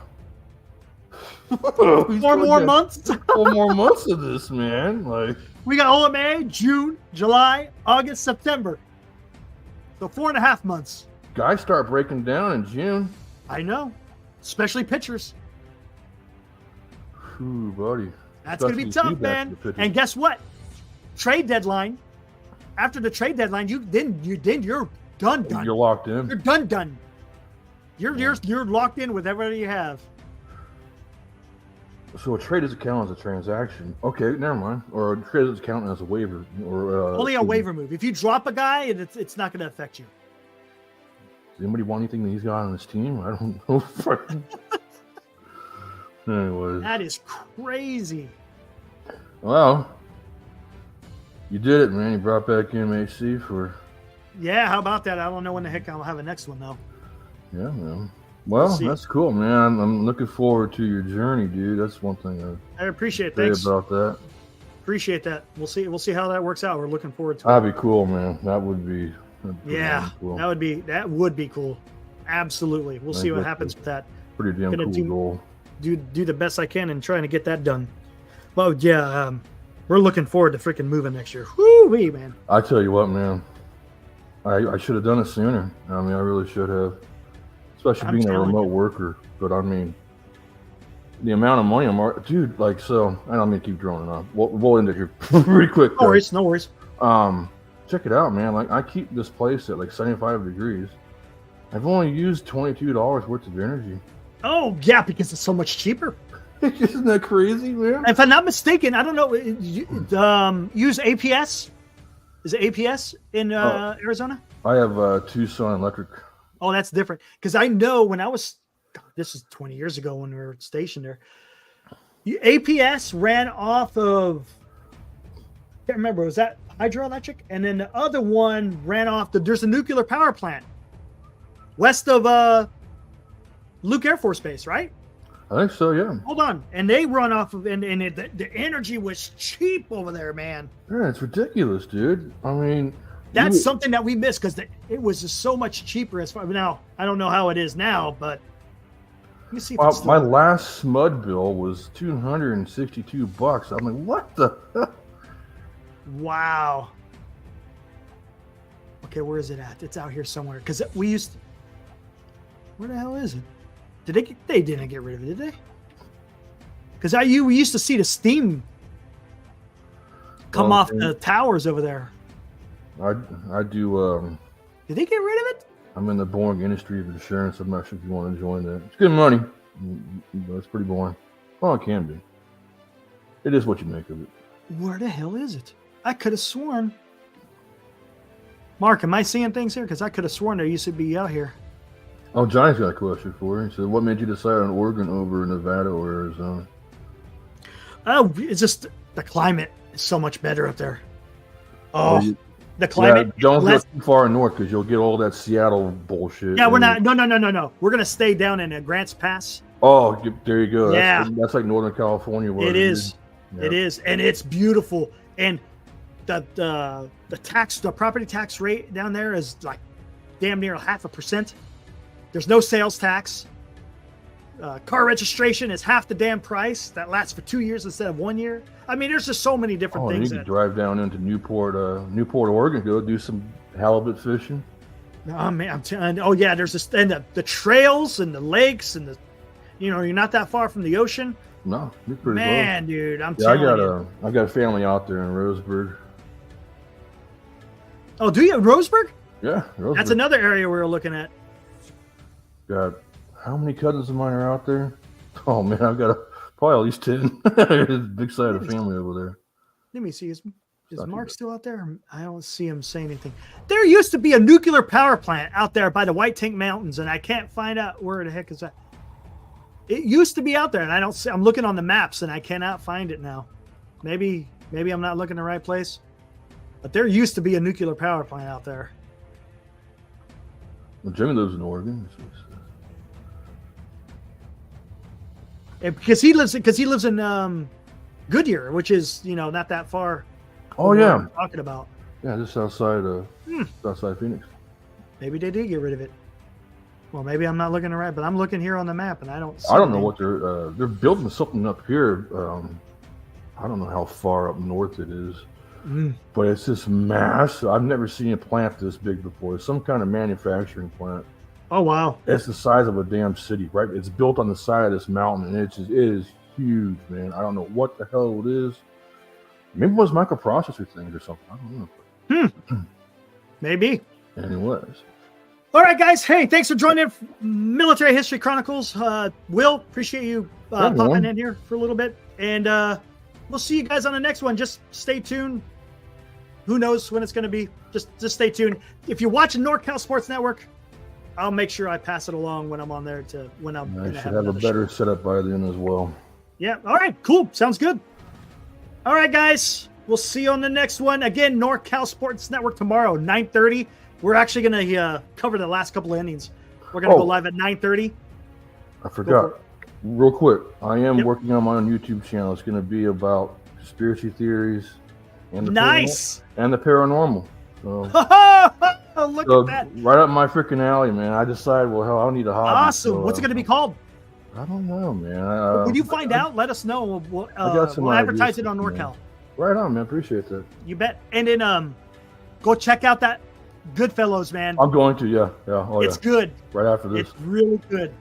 4 more months? 4 more months of this, man. Like, we got all of May, June, July, August, September. So 4.5 months. Guys start breaking down in June. I know. Especially pitchers. Ooh, buddy. That's going to be tough, man. And guess what? Trade deadline. After the trade deadline, you're done. You're locked in. You're done. You're locked in with everybody you have. So a trade doesn't count as a transaction. Okay, never mind. Or a trade doesn't count as a waiver. Or only a waiver move. If you drop a guy, it's not going to affect you. Does anybody want anything that he's got on his team? I don't know. Anyways. That is crazy. Well, you did it, man. You brought back MHC for... Yeah, how about that? I don't know when the heck I'll have a next one, though. Yeah, man. Well, that's cool, man. I'm looking forward to your journey, dude. That's one thing I appreciate it. Thanks about that. Appreciate that. We'll see how that works out. We're looking forward to it. That'd be cool, man. That would be cool. That would be cool. Absolutely. We'll see what happens with that. Pretty damn cool goal. Do the best I can in trying to get that done. Well, yeah, we're looking forward to freaking moving next year. Woo-wee, man. I tell you what, man. I should have done it sooner. I mean, I really should have. Especially being a remote worker. But I mean, the amount of money dude, like, so I don't mean to keep droning on. We'll end it here pretty quick. No worries. Check it out, man. Like, I keep this place at like 75 degrees. I've only used $22 worth of energy. Oh yeah, because it's so much cheaper. Isn't that crazy, man? If I'm not mistaken, I don't know. Use APS. Is it APS in Arizona? I have Tucson Electric. Oh, that's different. Because I know when this is 20 years ago when we were stationed there. APS ran off of, I can't remember, was that hydroelectric? And then the other one ran off there's a nuclear power plant west of Luke Air Force Base, right? I think so, yeah. Hold on. And they run off of, and the energy was cheap over there, man. Yeah, it's ridiculous, dude. I mean, that's something that we missed because it was just so much cheaper as far now. I don't know how it is now, but let me see. If my last SMUD bill was $262. I'm like, what the? Wow. Okay, where is it at? It's out here somewhere. Because we used to, where the hell is it? They didn't get rid of it, did they? Because we used to see the steam come off the towers over there. I do. Did they get rid of it? I'm in the boring industry of insurance. I'm not sure if you want to join that. It's good money, but it's pretty boring. Well, it can be. It is what you make of it. Where the hell is it? I could have sworn. Mark, am I seeing things here? Because I could have sworn there used to be out here. Oh, Johnny's got a question for you. He said, what made you decide on Oregon over Nevada or Arizona? Oh, it's just the climate is so much better up there. Oh, the climate. Yeah, don't go too far north because you'll get all that Seattle bullshit. Yeah, we're not. No. We're going to stay down in Grants Pass. Oh, there you go. Yeah. That's like Northern California. It is. Yeah. It is. And it's beautiful. And the property tax rate down there is like damn near 0.5%. There's no sales tax. Car registration is half the damn price. That lasts for 2 years instead of 1 year. I mean, there's just so many different things. You could drive down into Newport, Oregon, go do some halibut fishing. Oh man, I'm telling. Oh yeah, there's this and the trails and the lakes and you're not that far from the ocean. No, you're pretty man, dude. I'm telling you. I got a family out there in Roseburg. Oh, do you have Roseburg? Yeah, Roseburg. That's another area we were looking at. Got how many cousins of mine are out there? Oh man, I've got probably at least 10. There's a big side of family over there. Let me see. Is Mark still out there? I don't see him saying anything. There used to be a nuclear power plant out there by the White Tank Mountains, and I can't find out where the heck is that. It used to be out there, and I don't see. I'm looking on the maps, and I cannot find it now. Maybe I'm not looking in the right place. But there used to be a nuclear power plant out there. Well, Jimmy lives in Oregon. Because he lives in Goodyear, which is not that far. Oh yeah, I'm talking about. Yeah, just outside outside Phoenix. Maybe they did get rid of it. Well, maybe I'm not looking right, but I'm looking here on the map and I don't see I don't know what they're building something up here. I don't know how far up north it is, but it's this massive. I've never seen a plant this big before. It's some kind of manufacturing plant. Oh wow! It's the size of a damn city, right? It's built on the side of this mountain, and it is huge, man. I don't know what the hell it is. Maybe it was microprocessor things or something. I don't know. Maybe. Anyways. All right, guys. Hey, thanks for joining Military History Chronicles. Will, appreciate you popping in here for a little bit. And we'll see you guys on the next one. Just stay tuned. Who knows when it's going to be. Just stay tuned. If you're watching NorCal Sports Network, I'll make sure I pass it along when I'm on there when I'm going to have a better setup by then as well. Yeah. All right. Cool. Sounds good. All right, guys. We'll see you on the next one. Again, NorCal Sports Network tomorrow, 9:30. We're actually going to cover the last couple of innings. We're going to go live at 9:30. I forgot. Real quick, I am working on my own YouTube channel. It's going to be about conspiracy theories and the paranormal. So, look at that. Right up my freaking alley, man. I decided, well, hell, I'll need a hobby. Awesome. So, what's it going to be called? I don't know, man. When you find out, let us know. We'll advertise it on NorCal. Man. Right on, man. Appreciate that. You bet. And then go check out that Goodfellas, man. I'm going to, yeah. Oh, it's good. Right after this. It's really good.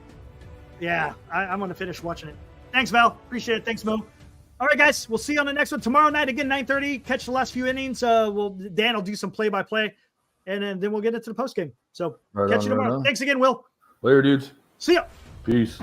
Yeah, I'm going to finish watching it. Thanks, Val. Appreciate it. Thanks, Mo. All right, guys. We'll see you on the next one tomorrow night again, 9:30. Catch the last few innings. Dan will do some play-by-play, and then we'll get into the post game. So catch you tomorrow. Thanks again, Will. Later, dudes. See ya. Peace.